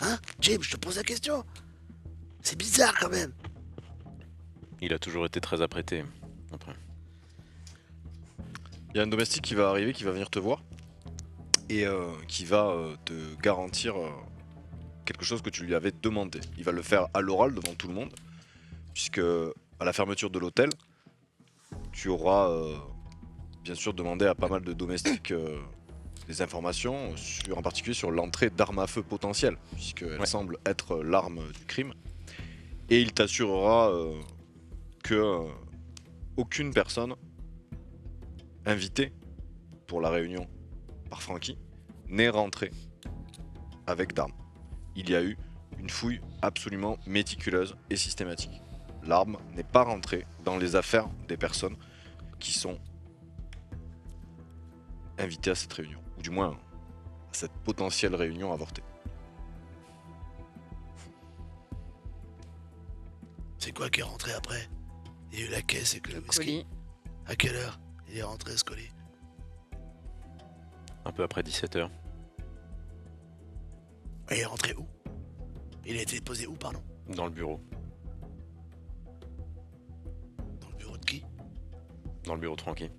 Hein, Jim, je te pose la question. C'est bizarre, quand même. Il a toujours été très apprêté. Après. Il y a un domestique qui va arriver, qui va venir te voir et qui va te garantir quelque chose que tu lui avais demandé. Il va le faire à l'oral devant tout le monde, puisque à la fermeture de l'hôtel, tu auras bien sûr demandé à pas mal de domestiques des informations, en particulier sur l'entrée d'armes à feu potentielles, puisqu'elle semble être l'arme du crime. Et il t'assurera que aucune personne invitée pour la réunion par Frankie n'est rentrée avec d'armes. Il y a eu une fouille absolument méticuleuse et systématique. L'arme n'est pas rentrée dans les affaires des personnes qui sont invitées à cette réunion, ou du moins à cette potentielle réunion avortée. C'est quoi qui est rentré après? Il y a eu la caisse et que le whisky. Colis. À quelle heure il est rentré, ce colis? Un peu après 17h. Et il est rentré où? Il a été posé où, pardon? Dans le bureau. Dans le bureau de qui? Dans le bureau de Frankie.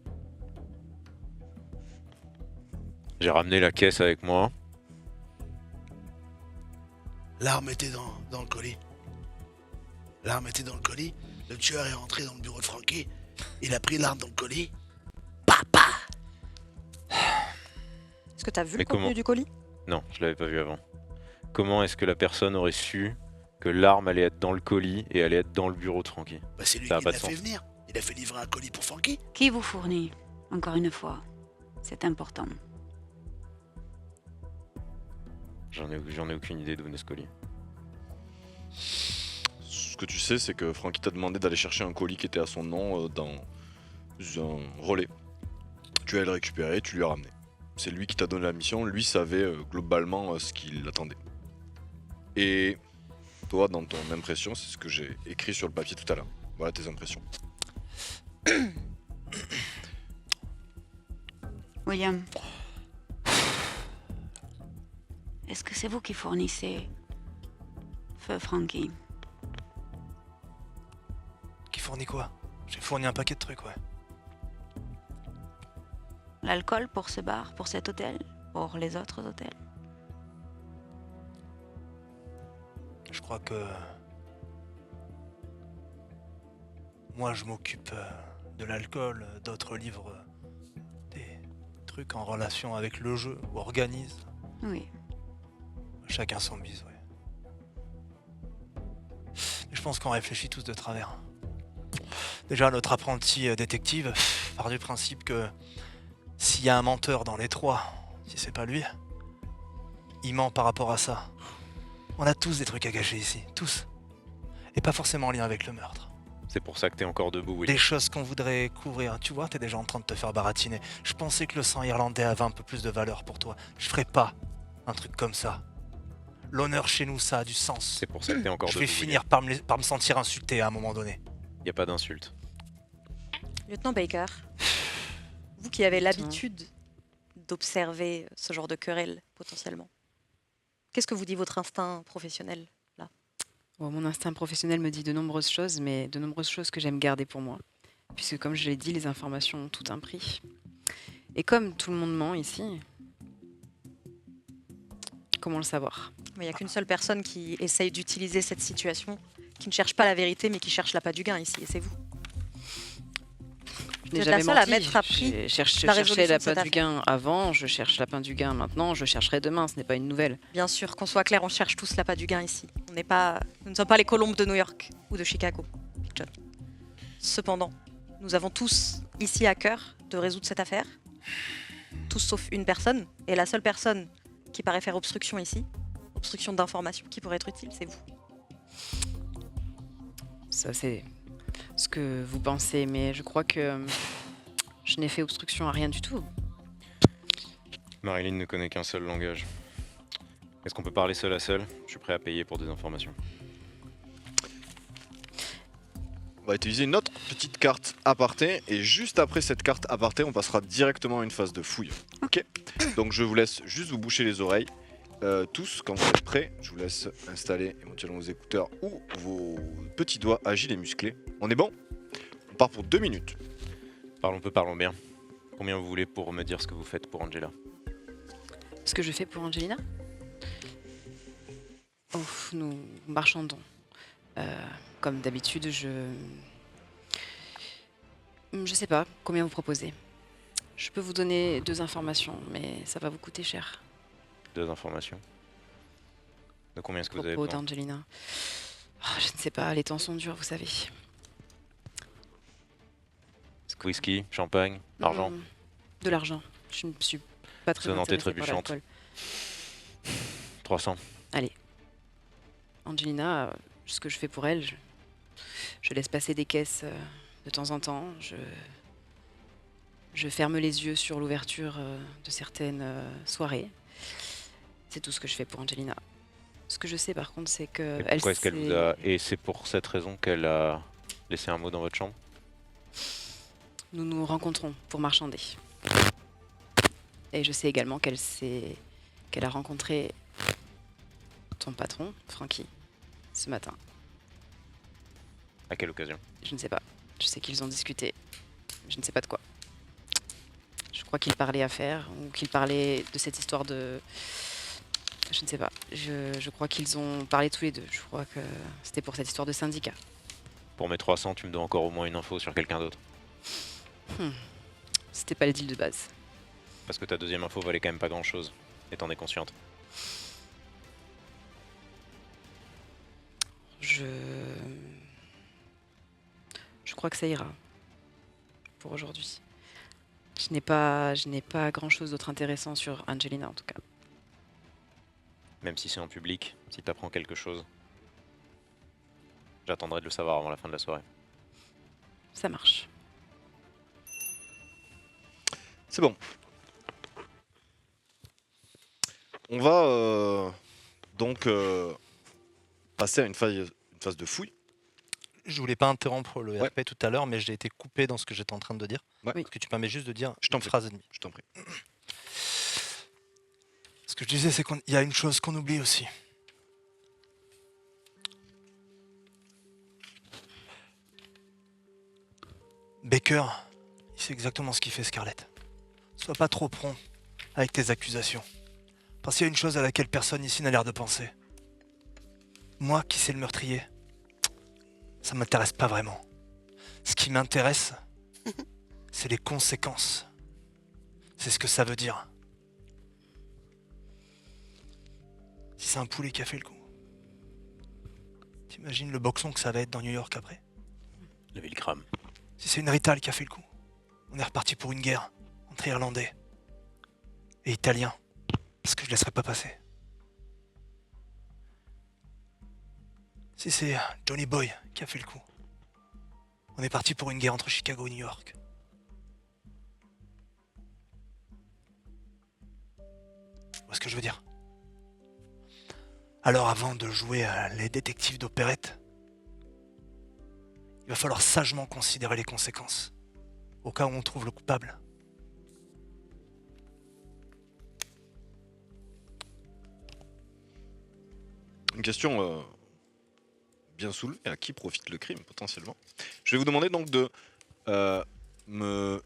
J'ai ramené la caisse avec moi. L'arme était dans le colis. L'arme était dans le colis. Le tueur est rentré dans le bureau de Frankie. Il a pris l'arme dans le colis. Papa! Est-ce que t'as vu Mais le contenu comment du colis? Non, je l'avais pas vu avant. Comment est-ce que la personne aurait su que l'arme allait être dans le colis et allait être dans le bureau de Frankie? Bah, c'est lui Ça a qui pas l'a de fait sens. venir. Il a fait livrer un colis pour Frankie. Qui vous fournit? Encore une fois, c'est important. J'en ai aucune idée d'où venait ce colis. Ce que tu sais, c'est que Frankie t'a demandé d'aller chercher un colis qui était à son nom dans un relais. Tu allais le récupérer, tu lui as ramené. C'est lui qui t'a donné la mission, lui savait globalement ce qu'il attendait. Et toi, dans ton impression, c'est ce que j'ai écrit sur le papier tout à l'heure. Voilà tes impressions. rien. Est-ce que c'est vous qui fournissez Feu Frankie? Qui fournit quoi? J'ai fourni un paquet de trucs, ouais. L'alcool pour ce bar, pour cet hôtel, pour les autres hôtels? Je crois que... Moi, je m'occupe de l'alcool, d'autres livrent des trucs en relation avec le jeu, ou organisent. Oui. Chacun son bise, ouais. Mais je pense qu'on réfléchit tous de travers. Déjà, notre apprenti détective part du principe que s'il y a un menteur dans les trois, si c'est pas lui, il ment par rapport à ça. On a tous des trucs à cacher ici, tous. Et pas forcément en lien avec le meurtre. C'est pour ça que t'es encore debout, Will. Des choses qu'on voudrait couvrir. Tu vois, t'es déjà en train de te faire baratiner. Je pensais que le sang irlandais avait un peu plus de valeur pour toi. Je ferais pas un truc comme ça. L'honneur chez nous, ça a du sens. C'est pour ça que t'es encore Je debout. vais finir par me sentir insulté à un moment donné. Y a pas d'insulte. Lieutenant Baker, vous qui avez l'habitude d'observer ce genre de querelle potentiellement, qu'est-ce que vous dit votre instinct professionnel là? Bon, mon instinct professionnel me dit de nombreuses choses, mais de nombreuses choses que j'aime garder pour moi. Puisque comme je l'ai dit, les informations ont tout un prix. Et comme tout le monde ment ici, comment le savoir? Il n'y a qu'une seule personne qui essaye d'utiliser cette situation, qui ne cherche pas la vérité, mais qui cherche l'appât du gain ici, et c'est vous. Je Vous n'ai êtes la jamais seule à menti. mettre à prix Je la cherchais résolution de l'appât cette du gain avant, je cherche l'appât du gain maintenant, je chercherai demain, ce n'est pas une nouvelle. Bien sûr, qu'on soit clair, on cherche tous l'appât du gain ici. Nous ne sommes pas les colombes de New York ou de Chicago, Big John. Cependant, nous avons tous ici à cœur de résoudre cette affaire. Tous sauf une personne. Et la seule personne qui paraît faire obstruction ici, obstruction d'information qui pourrait être utile, c'est vous. Ça, c'est ce que vous pensez, mais je crois que je n'ai fait obstruction à rien du tout. Marilyn ne connaît qu'un seul langage. Est-ce qu'on peut parler seul à seul? Je suis prêt à payer pour des informations. On va utiliser une autre petite carte aparté et juste après cette carte aparté, on passera directement à une phase de fouille. Ok. Donc je vous laisse juste vous boucher les oreilles. Tous, quand vous êtes prêts, je vous laisse installer éventuellement vos écouteurs ou vos petits doigts agiles et musclés. On est bon? On part pour 2 minutes. Parlons peu, parlons bien. Combien vous voulez pour me dire ce que vous faites pour Angela? Ce que je fais pour Angelina? Oh, nous marchandons. Comme d'habitude, je sais pas combien vous proposez. Je peux vous donner 2 informations, mais ça va vous coûter cher. 2 informations. De combien est-ce que vous avez Propos besoin? d'Angelina. Oh, je ne sais pas, les temps sont durs, vous savez. Whisky, champagne, argent? De l'argent. Je ne suis pas très Sonnante et intéressée par trébuchante. l'alcool. 300. Angelina, ce que je fais pour elle, je laisse passer des caisses de temps en temps. Je ferme les yeux sur l'ouverture de certaines soirées. C'est tout ce que je fais pour Angelina. Ce que je sais par contre, c'est que... Et pourquoi est-ce qu'elle vous a... Et c'est pour cette raison qu'elle a laissé un mot dans votre chambre? Nous nous rencontrons pour marchander. Et je sais également qu'elle a rencontré ton patron, Frankie, ce matin. À quelle occasion? Je ne sais pas. Je sais qu'ils ont discuté. Je ne sais pas de quoi. Je crois qu'ils parlaient affaires ou qu'ils parlaient de cette histoire de... Je ne sais pas. Je crois qu'ils ont parlé tous les deux. Je crois que c'était pour cette histoire de syndicat. Pour mes 300, tu me dois encore au moins une info sur quelqu'un d'autre. C'était pas le deal de base. Parce que ta deuxième info valait quand même pas grand-chose. Et t'en es consciente. Je crois que ça ira. Pour aujourd'hui. Je n'ai pas grand-chose d'autre intéressant sur Angelina en tout cas. Même si c'est en public, si t'apprends quelque chose. J'attendrai de le savoir avant la fin de la soirée. Ça marche. C'est bon. On va donc passer à une phase de fouille. Je voulais pas interrompre le Ouais. RP tout à l'heure, mais j'ai été coupé dans ce que j'étais en train de dire. Ouais. Parce que tu permets juste de dire Je t'en une prie. phrase et demie. Je t'en prie. Ce que je disais, c'est qu'il y a une chose qu'on oublie aussi. Baker, il sait exactement ce qu'il fait, Scarlett. Sois pas trop prompt avec tes accusations. Parce qu'il y a une chose à laquelle personne ici n'a l'air de penser. Moi, qui sais le meurtrier, ça m'intéresse pas vraiment. Ce qui m'intéresse, c'est les conséquences. C'est ce que ça veut dire. Si c'est un poulet qui a fait le coup, t'imagines le boxon que ça va être dans New York après? La ville crame. Si c'est une Rital qui a fait le coup, on est reparti pour une guerre entre Irlandais et Italiens. Parce que je laisserai pas passer. Si c'est Johnny Boy qui a fait le coup, on est parti pour une guerre entre Chicago et New York. Tu vois ce que je veux dire? Alors avant de jouer à les détectives d'opérette, il va falloir sagement considérer les conséquences, au cas où on trouve le coupable. Une question bien soulevée. À qui profite le crime potentiellement? Je vais vous demander donc de me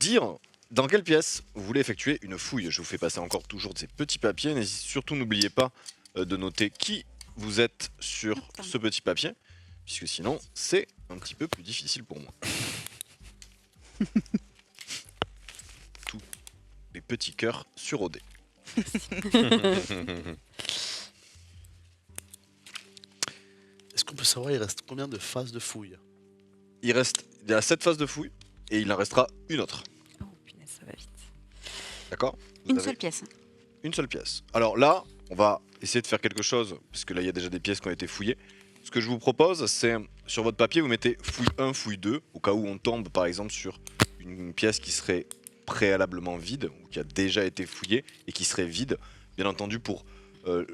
dire dans quelle pièce vous voulez effectuer une fouille. Je vous fais passer encore toujours de ces petits papiers. Surtout n'oubliez pas de noter qui vous êtes sur ce petit papier, puisque sinon c'est un petit peu plus difficile pour moi. Tous les petits cœurs surodés. Est-ce qu'on peut savoir, il reste combien de phases de fouille? Il y a 7 phases de fouille et il en restera une autre. Oh, punaise, ça va vite. D'accord? Vous Une avez seule pièce. une seule pièce. Alors là, on va essayer de faire quelque chose, puisque là il y a déjà des pièces qui ont été fouillées. Ce que je vous propose, c'est sur votre papier, vous mettez fouille 1, fouille 2, au cas où on tombe par exemple sur une pièce qui serait préalablement vide, ou qui a déjà été fouillée et qui serait vide, bien entendu pour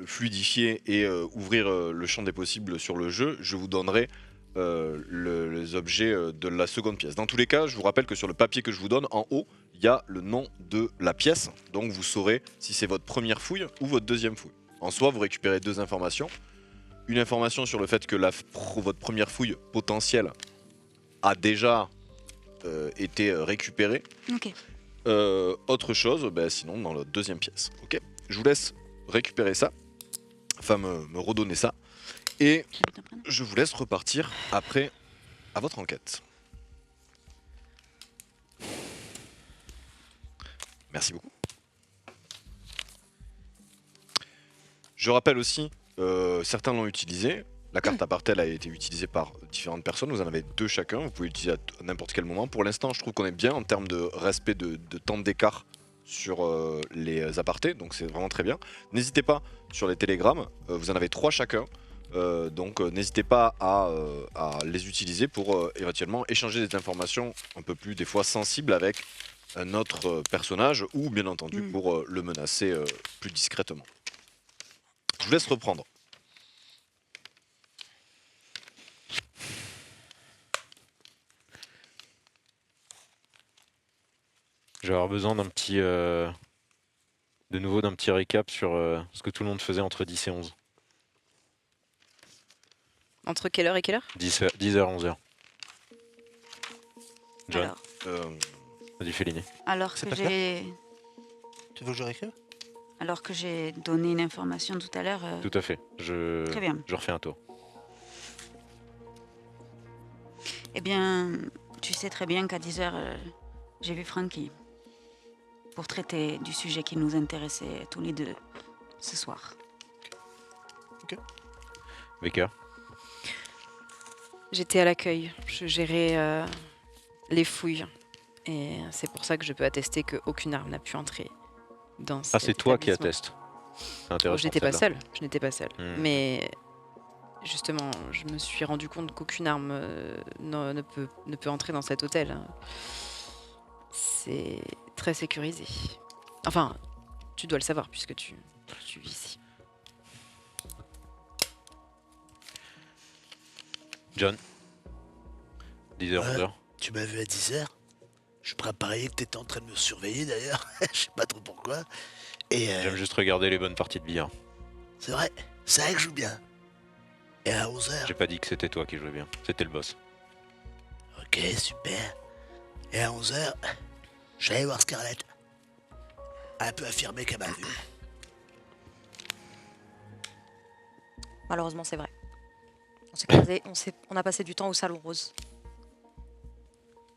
fluidifier et ouvrir le champ des possibles sur le jeu, je vous donnerai les objets de la seconde pièce. Dans tous les cas, je vous rappelle que sur le papier que je vous donne, en haut, il y a le nom de la pièce, donc vous saurez si c'est votre première fouille ou votre deuxième fouille. En soi, vous récupérez deux informations. Une information sur le fait que votre première fouille potentielle a déjà été récupérée. Ok. Autre chose, sinon dans la deuxième pièce. Ok, je vous laisse récupérer ça, enfin me redonner ça, et J'ai ton prénom. je vous laisse repartir après à votre enquête. Merci beaucoup. Je rappelle aussi, certains l'ont utilisé. La carte apartheid a été utilisée par différentes personnes. Vous en avez deux chacun. Vous pouvez l'utiliser à n'importe quel moment. Pour l'instant, je trouve qu'on est bien en termes de respect de temps d'écart sur les apartés. Donc c'est vraiment très bien. N'hésitez pas sur les télégrammes. Vous en avez 3 chacun. Donc n'hésitez pas à les utiliser pour éventuellement échanger des informations un peu plus des fois sensibles avec un autre personnage ou bien entendu pour le menacer plus discrètement. Je vous laisse reprendre. Je vais avoir besoin d'un petit... de nouveau d'un petit récap sur ce que tout le monde faisait entre 10 et 11. Entre quelle heure et quelle heure? 10h, 11h. John, Alors, vas-y Féliné. alors C'est que pas clair j'ai Tu veux que je réécrive? alors que j'ai donné une information tout à l'heure. Tout à fait. Très bien. Je refais un tour. Eh bien, tu sais très bien qu'à 10h, j'ai vu Frankie pour traiter du sujet qui nous intéressait tous les deux ce soir. Baker. J'étais à l'accueil, je gérais les fouilles. Et c'est pour ça que je peux attester qu'aucune arme n'a pu entrer dans Ah, cet c'est toi qui établissement. attestes. C'est Oh, intéressant. je n'étais pas celle-là. seule, je n'étais pas seule. Hmm. Mais justement, je me suis rendu compte qu'aucune arme ne peut entrer dans cet hôtel. C'est très sécurisé. Enfin, tu dois le savoir puisque tu vis ici. John, 10h, Ouais. 11h. Tu m'as vu à 10h. Je suis prêt à parier que t'étais en train de me surveiller d'ailleurs. Je sais pas trop pourquoi. Et J'aime juste regarder les bonnes parties de billard. c'est vrai que je joue bien. Et à 11h. J'ai pas dit que c'était toi qui jouais bien, c'était le boss. Ok, super. Et à 11h, je suis allé voir Scarlett. Un peu affirmé qu'elle m'a vu. Malheureusement, c'est vrai. On s'est croisés, on a passé du temps au Salon Rose,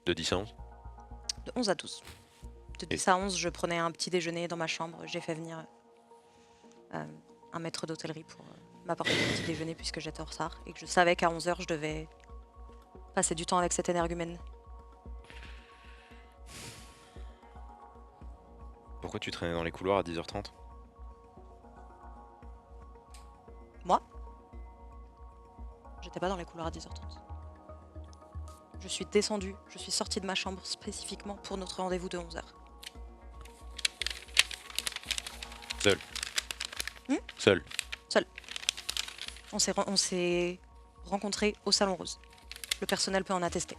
De 10 à 11. de 11 à 12. De 10 à 11, je prenais un petit déjeuner dans ma chambre. J'ai fait venir un maître d'hôtellerie pour m'apporter mon petit déjeuner puisque j'étais en retard et que je savais qu'à 11h, je devais passer du temps avec cet énergumène. Pourquoi tu traînais dans les couloirs à 10h30? Moi, j'étais pas dans les couloirs à 10h30. Je suis descendue, je suis sortie de ma chambre spécifiquement pour notre rendez-vous de 11h. Seul. Hmm Seul. On s'est rencontrés au Salon Rose. Le personnel peut en attester.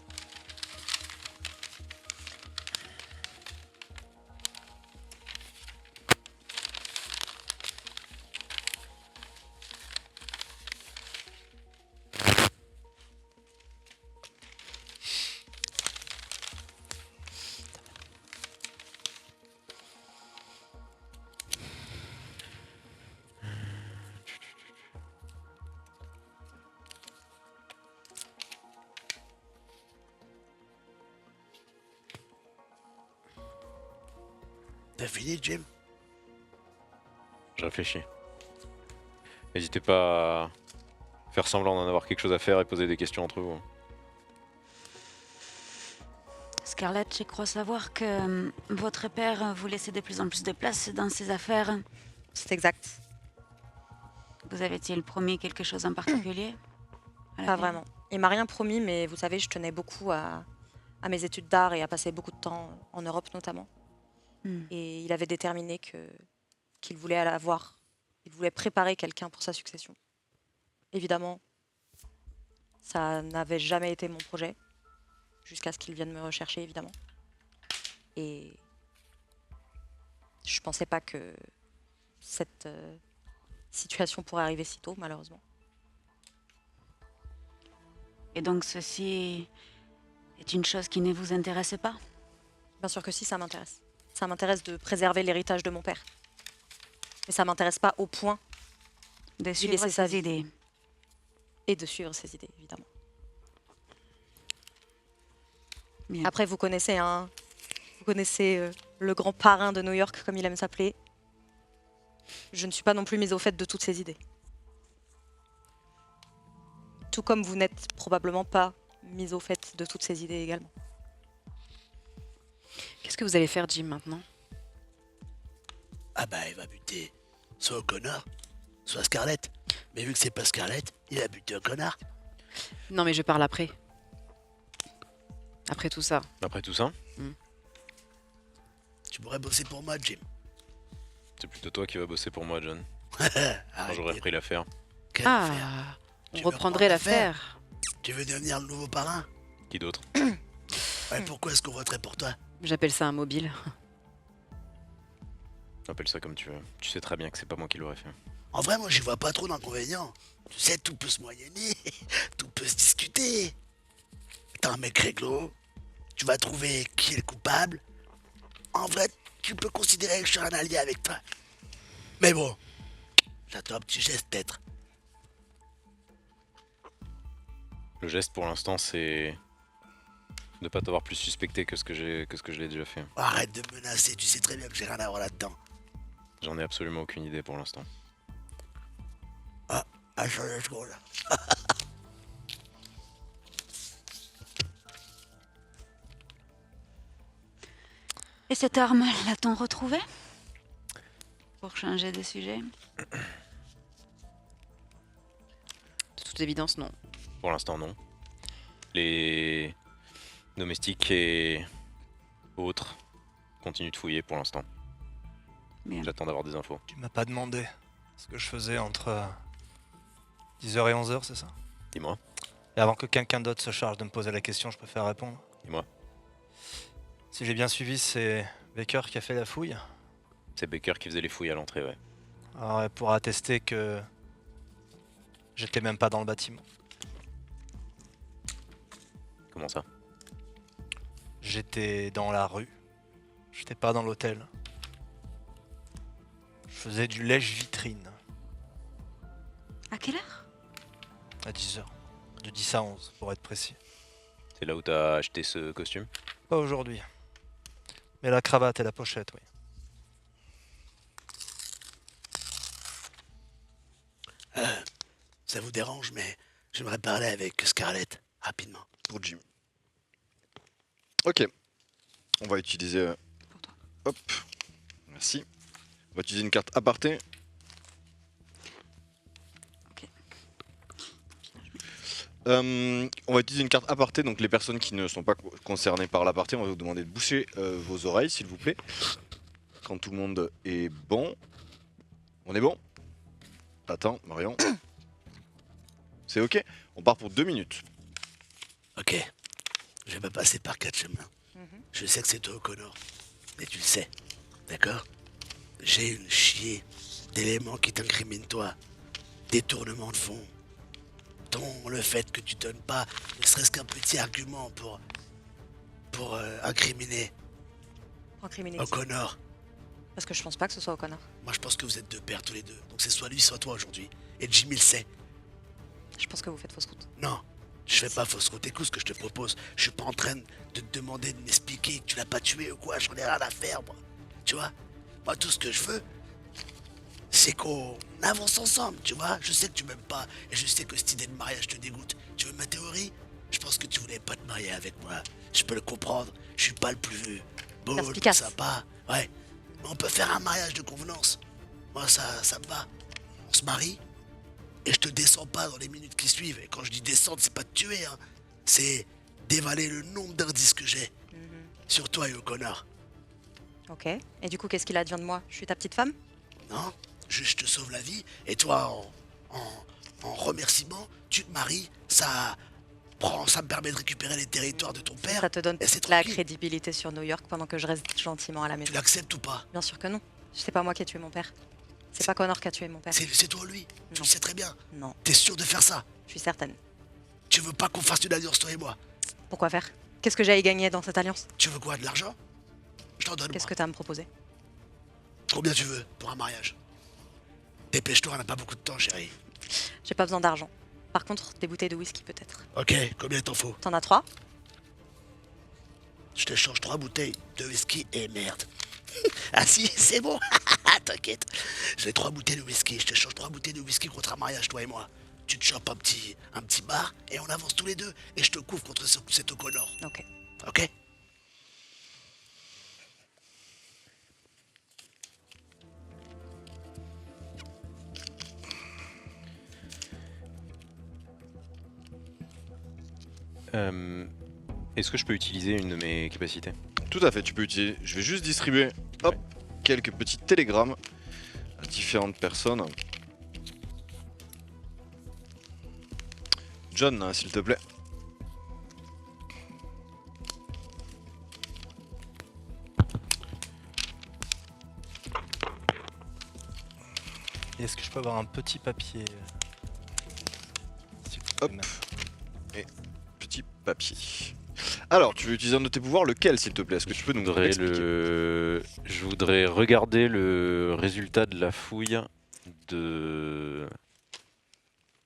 T'as fini, Jim? Je réfléchis. N'hésitez pas à faire semblant d'en avoir quelque chose à faire et poser des questions entre vous. Scarlett, je crois savoir que votre père vous laissait de plus en plus de place dans ses affaires. C'est exact. Vous avait-il promis quelque chose en particulier à la Pas fin? vraiment. Il m'a rien promis, mais vous savez, je tenais beaucoup à mes études d'art et à passer beaucoup de temps en Europe notamment. Hmm. Et il avait déterminé qu'il voulait avoir, il voulait préparer quelqu'un pour sa succession. Évidemment, ça n'avait jamais été mon projet, jusqu'à ce qu'il vienne me rechercher, évidemment. Et je pensais pas que cette situation pourrait arriver si tôt, malheureusement. Et donc ceci est une chose qui ne vous intéresse pas? Bien sûr que si, ça m'intéresse. Ça m'intéresse de préserver l'héritage de mon père. Mais ça m'intéresse pas au point De lui suivre laisser sa ses vie idées. et de suivre ses idées, évidemment. Bien. Après, vous connaissez le grand parrain de New York, comme il aime s'appeler. Je ne suis pas non plus mise au fait de toutes ses idées. Tout comme vous n'êtes probablement pas mise au fait de toutes ses idées également. Qu'est-ce que vous allez faire, Jim, maintenant? Ah bah, il va buter soit O'Connor, soit Scarlett. Mais vu que c'est pas Scarlett, il va buter O'Connor. Non, mais je parle après. Après tout ça. Après tout ça, Tu pourrais bosser pour moi, Jim. c'est plutôt toi qui vas bosser pour moi, John. Quand Arrête, j'aurai repris l'affaire. quelle affaire. Ah, on Tu veux reprendrait reprendre l'affaire? l'affaire. Tu veux devenir le nouveau parrain? Qui d'autre? Ouais, pourquoi est-ce qu'on voterait pour toi? J'appelle ça un mobile. Appelle ça comme tu veux. Tu sais très bien que c'est pas moi qui l'aurais fait. En vrai, moi, j'y vois pas trop d'inconvénients. Tu sais, tout peut se moyenner, tout peut se discuter. T'es un mec réglo, tu vas trouver qui est le coupable. En vrai, tu peux considérer que je suis un allié avec toi. Mais bon, j'attends un petit geste peut-être. Le geste pour l'instant, c'est de pas t'avoir plus suspecté que ce que je l'ai déjà fait. Arrête de me menacer, tu sais très bien que j'ai rien à voir là-dedans. J'en ai absolument aucune idée pour l'instant. Ah, je seconde. Et cette arme, l'a-t-on retrouvée? Pour changer de sujet. De toute évidence, non. Pour l'instant, non. Les domestiques et autres continuent de fouiller pour l'instant. Bien. J'attends d'avoir des infos. Tu m'as pas demandé ce que je faisais entre 10h et 11h, c'est ça? Dis-moi. Et avant que quelqu'un d'autre se charge de me poser la question, je préfère répondre. Dis-moi. Si j'ai bien suivi, c'est Baker qui a fait la fouille. C'est Baker qui faisait les fouilles à l'entrée, ouais. Alors, elle pourra attester que j'étais même pas dans le bâtiment. Comment ça? J'étais dans la rue. J'étais pas dans l'hôtel. Je faisais du lèche-vitrine À quelle heure? à 10h. De 10 à 11 pour être précis. C'est là où t'as acheté ce costume? Pas aujourd'hui. Mais la cravate et la pochette, oui. Ça vous dérange, mais j'aimerais parler avec Scarlett, rapidement. Pour Jim. Ok. On va utiliser... Pour toi. Hop. Merci. On va utiliser une carte aparté. Ok. On va utiliser une carte aparté, donc les personnes qui ne sont pas concernées par l'aparté, on va vous demander de boucher vos oreilles, s'il vous plaît. Quand tout le monde est bon. On est bon? Attends, Marion. C'est ok? On part pour 2 minutes. Ok. Je vais pas passer par 4 chemins. Je sais que c'est toi, O'Connor. Mais tu le sais. D'accord? J'ai une chier d'éléments qui t'incriminent toi. Détournement de fonds. Le fait que tu donnes pas ne serait-ce qu'un petit argument pour incriminer Incriminer qui? O'Connor. Parce que je pense pas que ce soit O'Connor. Moi je pense que vous êtes deux pères tous les deux. Donc c'est soit lui, soit toi aujourd'hui. Et Jimmy le sait. Je pense que vous faites fausse route. Non, je fais pas fausse route. Écoute ce que je te propose. Je suis pas en train de te demander de m'expliquer que tu l'as pas tué ou quoi. J'en ai rien à faire, moi. Tu vois? Moi, tout ce que je veux, c'est qu'on avance ensemble, tu vois? Je sais que tu m'aimes pas. Et je sais que cette idée de mariage te dégoûte. Tu veux ma théorie? Je pense que tu voulais pas te marier avec moi. Je peux le comprendre. Je suis pas le plus beau, le plus Perspicace. sympa. Ouais. Mais on peut faire un mariage de convenance. Moi, ça me va. On se marie. Et je te descends pas dans les minutes qui suivent. Et quand je dis descendre, c'est pas te tuer, hein. C'est dévaler le nombre d'indices que j'ai. Sur toi et O'Connor. Ok. Et du coup, qu'est-ce qu'il advient de moi? Je suis ta petite femme? Non? Je te sauve la vie. Et toi, en remerciement, tu te maries. Ça me permet de récupérer les territoires de ton père. Ça te donne Et c'est toute la tranquille. crédibilité sur New York pendant que je reste gentiment à la Tu maison. l'acceptes ou pas? Bien sûr que non. C'est pas moi qui ai tué mon père. C'est pas Connor qui a tué mon père. C'est toi ou lui? Tu Non. le sais très bien. Non, T'es sûr de faire ça? je suis certaine. Tu veux pas qu'on fasse une alliance, toi et moi? Pourquoi faire? Qu'est-ce que j'ai à y gagner dans cette alliance? Tu veux quoi? De l'argent? Je t'en donne, Qu'est-ce moi. que t'as à me proposer? Combien tu veux pour un mariage? Dépêche-toi, on n'a pas beaucoup de temps, chérie. J'ai pas besoin d'argent. Par contre, des bouteilles de whisky peut-être. Ok, combien t'en faut? T'en as 3? Je te change 3 bouteilles de whisky et merde. Ah si, c'est bon. T'inquiète. J'ai 3 bouteilles de whisky. Je te change 3 bouteilles de whisky contre un mariage, toi et moi. Tu te chopes un petit bar et on avance tous les deux. Et je te couvre contre cet O'Connor. Ok. Ok? Est-ce que je peux utiliser une de mes capacités? Tout à fait, tu peux utiliser. Je vais juste distribuer hop, quelques petits télégrammes à différentes personnes. John, hein, s'il te plaît. Et est-ce que je peux avoir un petit papier s'il vous plaît, Hop. même. Petit papier. Alors, tu veux utiliser un de tes pouvoirs, lequel s'il te plaît? Est-ce que tu peux nous expliquer? Je voudrais regarder le résultat de la fouille de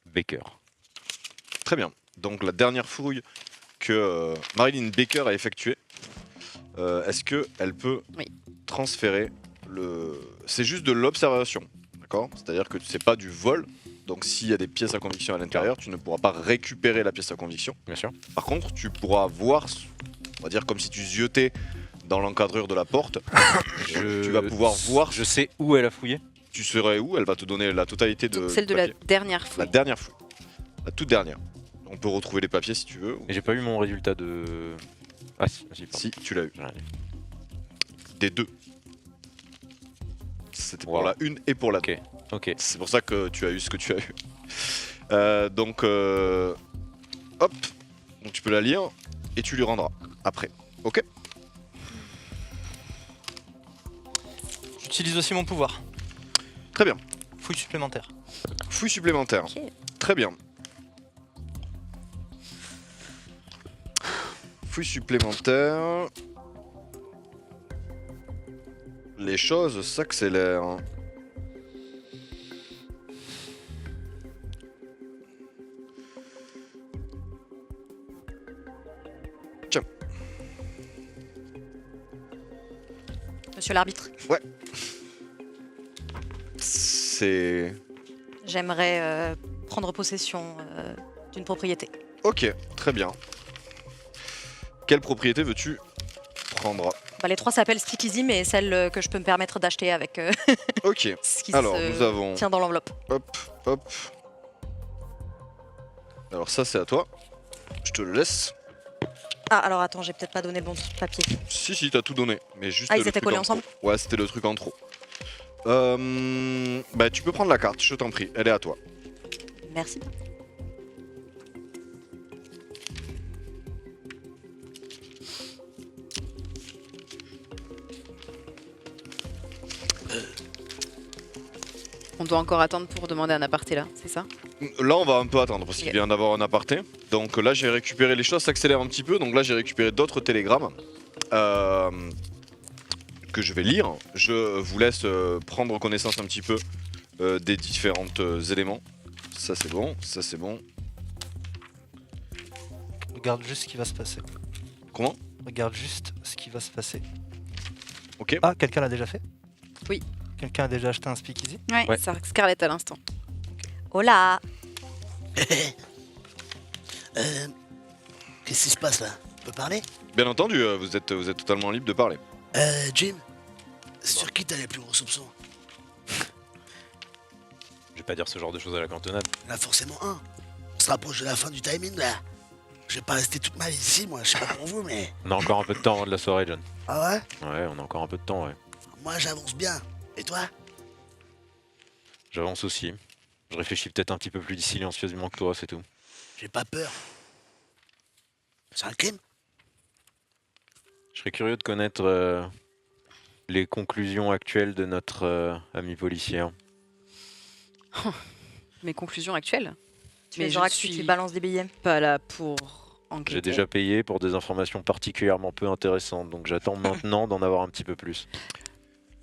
Baker. Très bien. Donc la dernière fouille que Marilyn Baker a effectuée, est-ce qu'elle peut Oui. transférer le... C'est juste de l'observation, d'accord? C'est-à-dire que c'est pas du vol, donc s'il y a des pièces à conviction à l'intérieur, tu ne pourras pas récupérer la pièce à conviction. Bien sûr. Par contre, tu pourras voir, on va dire comme si tu ziotais dans l'encadrure de la porte, tu vas pouvoir voir, Je sais où elle a fouillé. tu serais où, elle va te donner la totalité de Donc celle de la papiers. dernière fois. La dernière fouille. La toute dernière. On peut retrouver les papiers si tu veux. Et j'ai pas eu mon résultat de. Ah si, pardon. Si, tu l'as eu. J'ai rien eu. Des deux. C'était pour Wow. la une et pour la deux. Ok. C'est pour ça que tu as eu ce que tu as eu. Donc, Hop, donc tu peux la lire et tu lui rendras après. Ok. J'utilise aussi mon pouvoir. Très bien. Fouille supplémentaire. Fouille supplémentaire. Ok. Très bien. Fouille supplémentaire. Les choses s'accélèrent. Tiens. Monsieur l'arbitre, C'est... j'aimerais prendre possession d'une propriété. Ok, très bien. Quelle propriété veux-tu prendre? Bah, les 3 s'appellent Speakeasy, mais celle que je peux me permettre d'acheter avec Ok, ce qui alors se nous avons... tient dans l'enveloppe. Hop, hop. Alors ça c'est à toi. Je te le laisse. Ah, alors attends, j'ai peut-être pas donné le bon papier. Si, t'as tout donné. Mais juste Ah, ils le étaient truc collés en trop. ensemble? Ouais, c'était le truc en trop. Bah tu peux prendre la carte, je t'en prie. Elle est à toi. Merci. On doit encore attendre pour demander un aparté là, c'est ça? Là on va un peu attendre parce qu'il Ok. vient d'avoir un aparté. Donc là j'ai récupéré, les choses s'accélèrent un petit peu. Donc là j'ai récupéré d'autres télégrammes que je vais lire. Je vous laisse prendre connaissance un petit peu des différents éléments. Ça c'est bon, ça c'est bon. Regarde juste ce qui va se passer. Comment? Regarde juste ce qui va se passer. Ok. Ah, quelqu'un l'a déjà fait? Oui. Quelqu'un a déjà acheté un speakeasy? Ouais. Ouais. Scarlett à l'instant. Hola. Qu'est-ce qui se passe là? On peut parler? Bien entendu, vous êtes totalement libre de parler. Jim, sur qui t'as les plus gros soupçons? Je vais pas dire ce genre de choses à la cantonade. Il y en a forcément un. On se rapproche de la fin du timing là. Je vais pas rester toute ma vie ici, moi, je sais pas pour vous, mais. On a encore un peu de temps avant de la soirée, John. Ah ouais? Ouais, on a encore un peu de temps, ouais. Moi j'avance bien. Et toi? J'avance aussi. Je réfléchis peut-être un petit peu plus silencieusement que toi, c'est tout. J'ai pas peur. C'est un crime? Je serais curieux de connaître les conclusions actuelles de notre ami policier. Mes conclusions actuelles? Tu Mais es je Zorak si suis tu balances des billets. pas là pour enquêter. J'ai déjà payé pour des informations particulièrement peu intéressantes, donc j'attends maintenant d'en avoir un petit peu plus.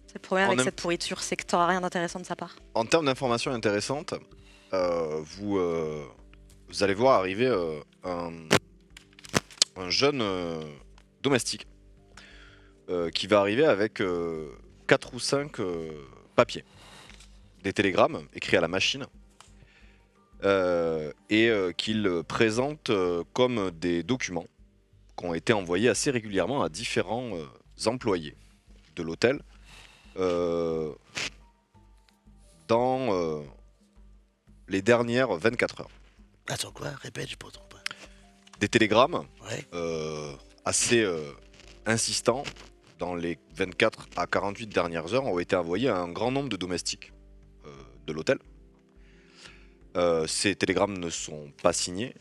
C'est le problème On avec aime- cette pourriture, c'est que t'auras rien d'intéressant de sa part. En termes d'informations intéressantes, vous allez voir arriver un jeune domestique qui va arriver avec 4 ou 5 papiers, des télégrammes écrits à la machine et qu'il présente comme des documents qui ont été envoyés assez régulièrement à différents employés de l'hôtel dans les dernières 24 heures. Attends quoi? Répète, j'ai pas entendu. Des télégrammes Ouais. assez insistants dans les 24 à 48 dernières heures ont été envoyés à un grand nombre de domestiques de l'hôtel. Ces télégrammes ne sont pas signés,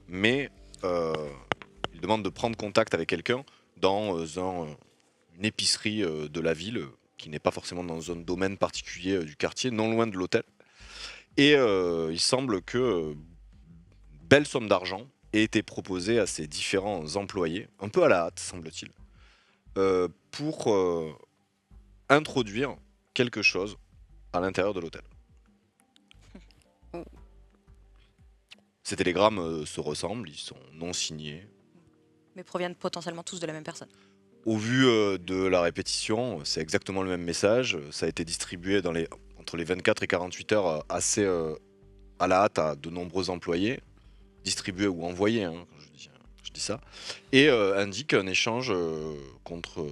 mais ils demandent de prendre contact avec quelqu'un dans une épicerie de la ville, qui n'est pas forcément dans un domaine particulier du quartier, non loin de l'hôtel. Et il semble que belle somme d'argent ait été proposée à ces différents employés, un peu à la hâte semble-t-il, pour introduire quelque chose à l'intérieur de l'hôtel. Ces télégrammes se ressemblent, ils sont non signés. Mais proviennent potentiellement tous de la même personne. Au vu de la répétition, c'est exactement le même message. Ça a été distribué entre les 24 et 48 heures assez à la hâte à de nombreux employés. Distribué ou envoyé, hein, quand je dis ça. Et indique un échange contre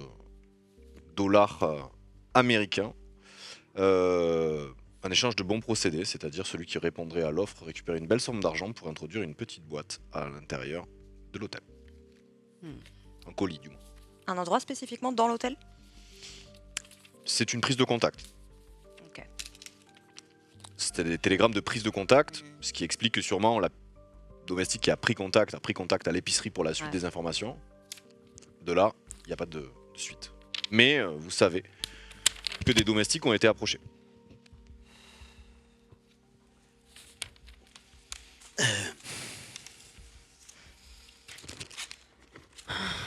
dollars américains. Un échange de bons procédés, c'est-à-dire celui qui répondrait à l'offre récupérer une belle somme d'argent pour introduire une petite boîte à l'intérieur de l'hôtel. Un colis du moins. Un endroit spécifiquement dans l'hôtel? C'est une prise de contact. Ok. C'était des télégrammes de prise de contact, ce qui explique que sûrement domestique qui a pris contact à l'épicerie pour la suite Ouais. des informations. De là, il n'y a pas de suite. Mais vous savez que des domestiques ont été approchés.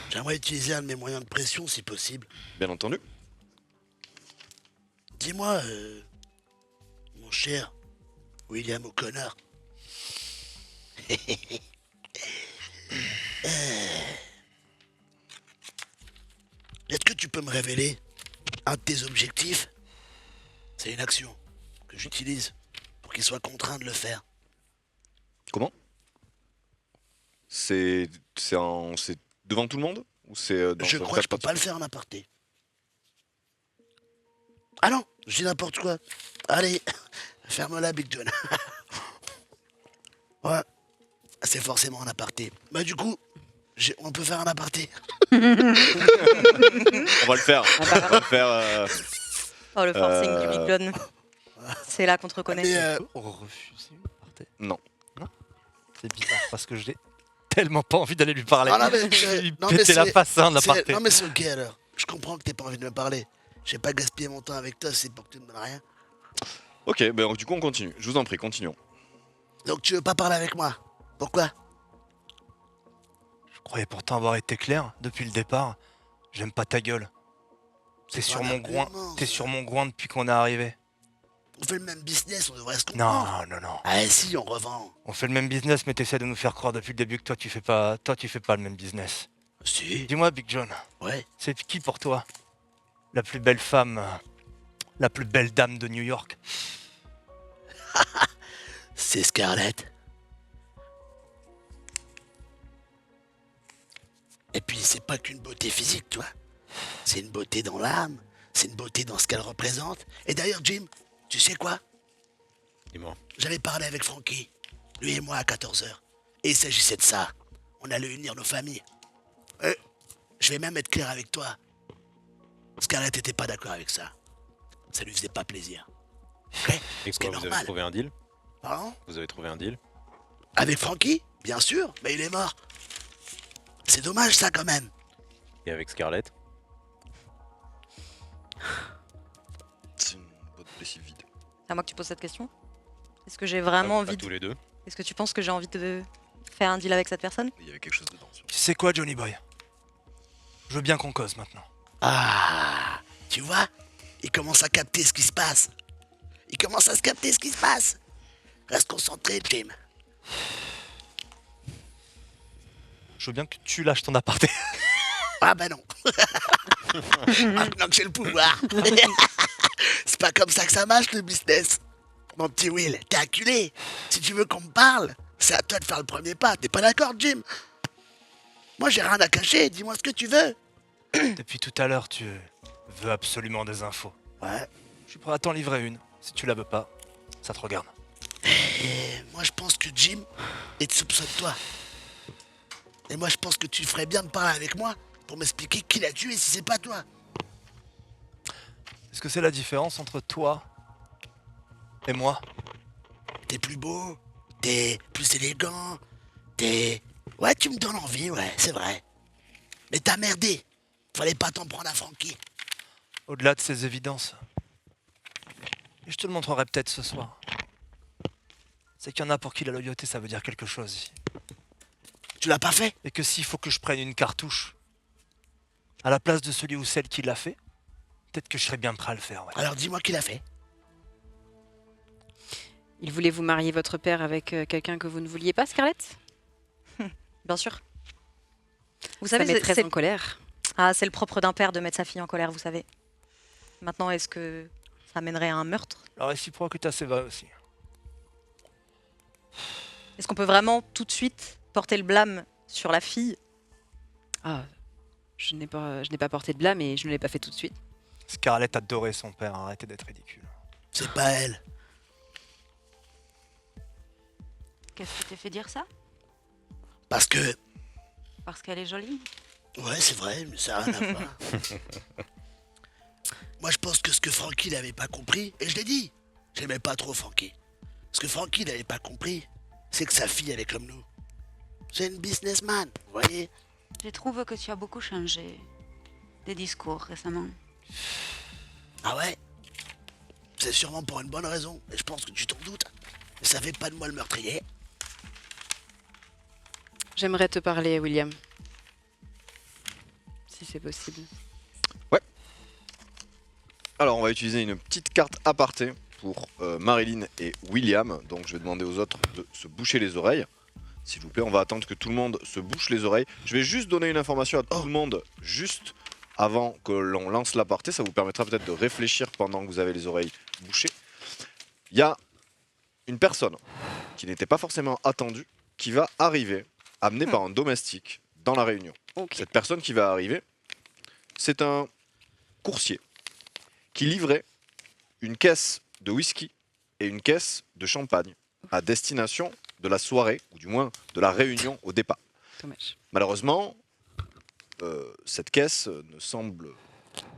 J'aimerais utiliser un de mes moyens de pression si possible. Bien entendu. Dis-moi, mon cher William O'Connor. Est-ce que tu peux me révéler un de tes objectifs? C'est une action que j'utilise pour qu'il soit contraint de le faire. Comment? C'est devant tout le monde? Ou c'est dans Je un crois que je peux cadre pas le faire en aparté. Ah non, je dis n'importe quoi. Allez, ferme-la, Big John. Ouais, c'est forcément un aparté. Bah du coup, on peut faire un aparté. On va le faire. On va le faire. Oh, le forcing du Euh, Big John. C'est là qu'on te reconnaît. Mais Refuser une aparté. Non. C'est bizarre parce que j'ai tellement pas envie d'aller lui parler. Ah non, mais Je vais lui non, mais péter la c'est- face hein, de l'aparté. non mais c'est ok alors. Je comprends que t'aies pas envie de me parler. J'ai pas gaspillé mon temps avec toi, c'est pour que tu me donnes rien. Ok, ben du coup on continue. Je vous en prie, continuons. Donc tu veux pas parler avec moi? Pourquoi? Je croyais pourtant avoir été clair depuis le départ. J'aime pas ta gueule. T'es C'est sur pas un mon groin. argument, T'es ça. sur mon groin depuis qu'on est arrivé. On fait le même business, on devrait se comprendre. Non. Ah si, on revend. On fait le même business, mais t'essaies de nous faire croire depuis le début que toi tu fais pas le même business. Si, Dis-moi, Big John, ouais. c'est qui pour toi la plus belle femme, la plus belle dame de New York? C'est Scarlett. Et puis c'est pas qu'une beauté physique, tu vois. C'est une beauté dans l'âme, c'est une beauté dans ce qu'elle représente. Et d'ailleurs, Jim, tu sais quoi? Dis-moi. J'avais parlé avec Frankie, lui et moi à 14h. Et il s'agissait de ça. On allait unir nos familles. Je vais même être clair avec toi. Scarlett n'était pas d'accord avec ça. Ça lui faisait pas plaisir. Ok? Et Ce qui est quoi, vous avez normal. trouvé un deal? Pardon? Vous avez trouvé un deal? Avec Frankie? Bien sûr, mais il est mort. C'est dommage ça quand même. Et avec Scarlett? C'est une boîte lessive vide. C'est à moi que tu poses cette question. Est-ce que j'ai vraiment Pas envie tous les deux. Est-ce que tu penses que j'ai envie de faire un deal avec cette personne? Il y avait quelque chose dedans. Tu sais quoi, Johnny Boy? Je veux bien qu'on cause maintenant. Ah, tu vois? Il commence à capter ce qui se passe. Il commence à se capter ce qui se passe. Reste concentré, Jim. Je veux bien que tu lâches ton aparté. Ah ben non. Maintenant que j'ai le pouvoir. C'est pas comme ça que ça marche le business. Mon petit Will, t'es acculé. Si tu veux qu'on me parle, c'est à toi de faire le premier pas. T'es pas d'accord, Jim? Moi j'ai rien à cacher, dis-moi ce que tu veux. Depuis tout à l'heure, tu veux absolument des infos. Ouais. Je suis prêt à t'en livrer une. Si tu la veux pas, ça te regarde. Et moi je pense que Jim est soupçonne toi. Et moi je pense que tu ferais bien de parler avec moi pour m'expliquer qui l'a tué si c'est pas toi. Est-ce que c'est la différence entre toi et moi? T'es plus beau, t'es plus élégant, t'es... Ouais, tu me donnes envie, ouais, c'est vrai. Mais t'as merdé. Fallait pas t'en prendre à Frankie. Au-delà de ces évidences, et je te le montrerai peut-être ce soir, c'est qu'il y en a pour qui la loyauté ça veut dire quelque chose ici. Tu l'as pas fait? Et que s'il faut que je prenne une cartouche à la place de celui ou celle qui l'a fait, peut-être que je serais bien prêt à le faire. Ouais. Alors dis-moi qui l'a fait. Il voulait vous marier votre père avec quelqu'un que vous ne vouliez pas, Scarlett? Bien sûr. Vous Ça savez, met très en colère. Ah, c'est le propre d'un père de mettre sa fille en colère, vous savez. Maintenant, est-ce que ça mènerait à un meurtre? La réciproque est assez vraie aussi. Est-ce qu'on peut vraiment tout de suite porter le blâme sur la fille? Ah, je n'ai pas porté de blâme et je ne l'ai pas fait tout de suite. Scarlett adorait son père, arrêtez d'être ridicule. C'est pas elle. Qu'est-ce qui te fait dire ça? Parce que... Parce qu'elle est jolie? Ouais, c'est vrai, mais ça a rien à voir. Moi, je pense que ce que Frankie n'avait pas compris, et je l'ai dit, j'aimais pas trop Frankie. Ce que Frankie n'avait pas compris, c'est que sa fille, elle est comme nous. C'est une businessman, vous voyez. Je trouve que tu as beaucoup changé de discours récemment. Ah ouais? C'est sûrement pour une bonne raison, et je pense que tu t'en doutes. Mais ça fait pas de moi le meurtrier. J'aimerais te parler, William. Si c'est possible. Alors, on va utiliser une petite carte aparté pour Marilyn et William. Donc, je vais demander aux autres de se boucher les oreilles. S'il vous plaît, on va attendre que tout le monde se bouche les oreilles. Je vais juste donner une information à tout le monde, juste avant que l'on lance l'aparté. Ça vous permettra peut-être de réfléchir pendant que vous avez les oreilles bouchées. Il y a une personne qui n'était pas forcément attendue, qui va arriver, amenée par un domestique, dans la réunion. Ok. Cette personne qui va arriver, c'est un coursier qui livrait une caisse de whisky et une caisse de champagne à destination de la soirée, ou du moins de la réunion au départ. Dommage. Malheureusement, cette caisse ne semble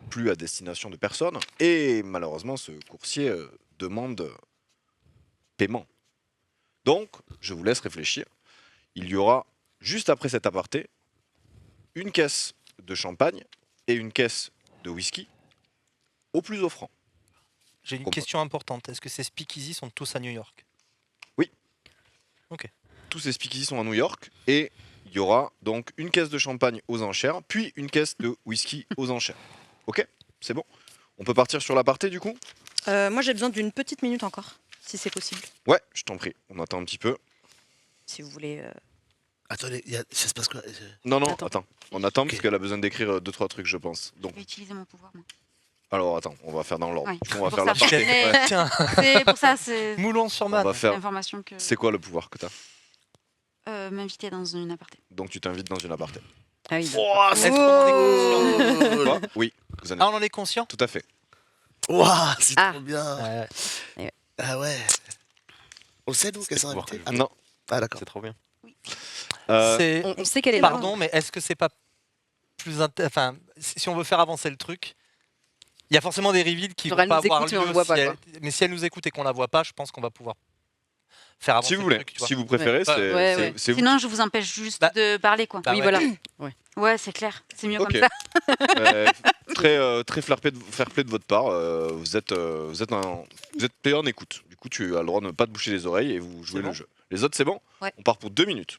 plus à destination de personne, et malheureusement ce coursier demande paiement. Donc, je vous laisse réfléchir. Il y aura, juste après cet aparté, une caisse de champagne et une caisse de whisky au plus offrant. J'ai une Comprends. question importante. Est-ce que ces speakeasy sont tous à New York? Tous ces speakeasy sont à New York, et il y aura donc une caisse de champagne aux enchères, puis une caisse de whisky aux enchères. Ok? C'est bon? On peut partir sur l'aparté du coup? Moi, j'ai besoin d'une petite minute encore, si c'est possible. Ouais, je t'en prie. On attend un petit peu. Si vous voulez. Attendez, ça se passe quoi? Non, non, Attends. attends. On attend Ok. parce qu'elle a besoin d'écrire 2-3 trucs, je pense. Je Donc, vais utiliser mon pouvoir, moi. alors attends, on va faire dans l'ordre. Ouais, Du coup, on va pour faire ça. l'aparté. Mais- Ouais. Tiens, C'est pour ça, c'est moulons sur On man. va faire. l'information que... C'est quoi le pouvoir que t'as? M'inviter dans une aparté. Donc tu t'invites dans une aparté. Ah oui. Est-ce qu'on en est conscient? Quoi? Oui, vous en êtes. Ah, on en est conscient? Tout à fait. Ouah, c'est Ah. trop bien. Ah ouais. On le sait nous qu'elle s'est pouvoir invitée? que Ah, Non. ah d'accord. C'est trop bien. C'est- On sait qu'elle est là. Pardon, mais est-ce que c'est pas plus enfin, si on veut faire avancer le truc, il y a forcément des reveals qui Genre, vont elle pas nous avoir écoute, mais on lieu. le voit pas, si mais si elle nous écoute et qu'on la voit pas, je pense qu'on va pouvoir faire avancer Si vous le voulez, truc. Tu vois. si vous préférez, Ouais. c'est Ouais, c'est- ouais. c'est vous. Sinon, je vous empêche juste Bah, de parler, quoi. Bah oui, ouais. voilà. Ouais, c'est clair. C'est mieux Ok. comme ça. Très fair play de votre part. Vous êtes payé en écoute. Du coup, tu as le droit de ne pas te boucher les oreilles et vous jouez bon le jeu. Les autres, c'est bon? Ouais. On part pour 2 minutes.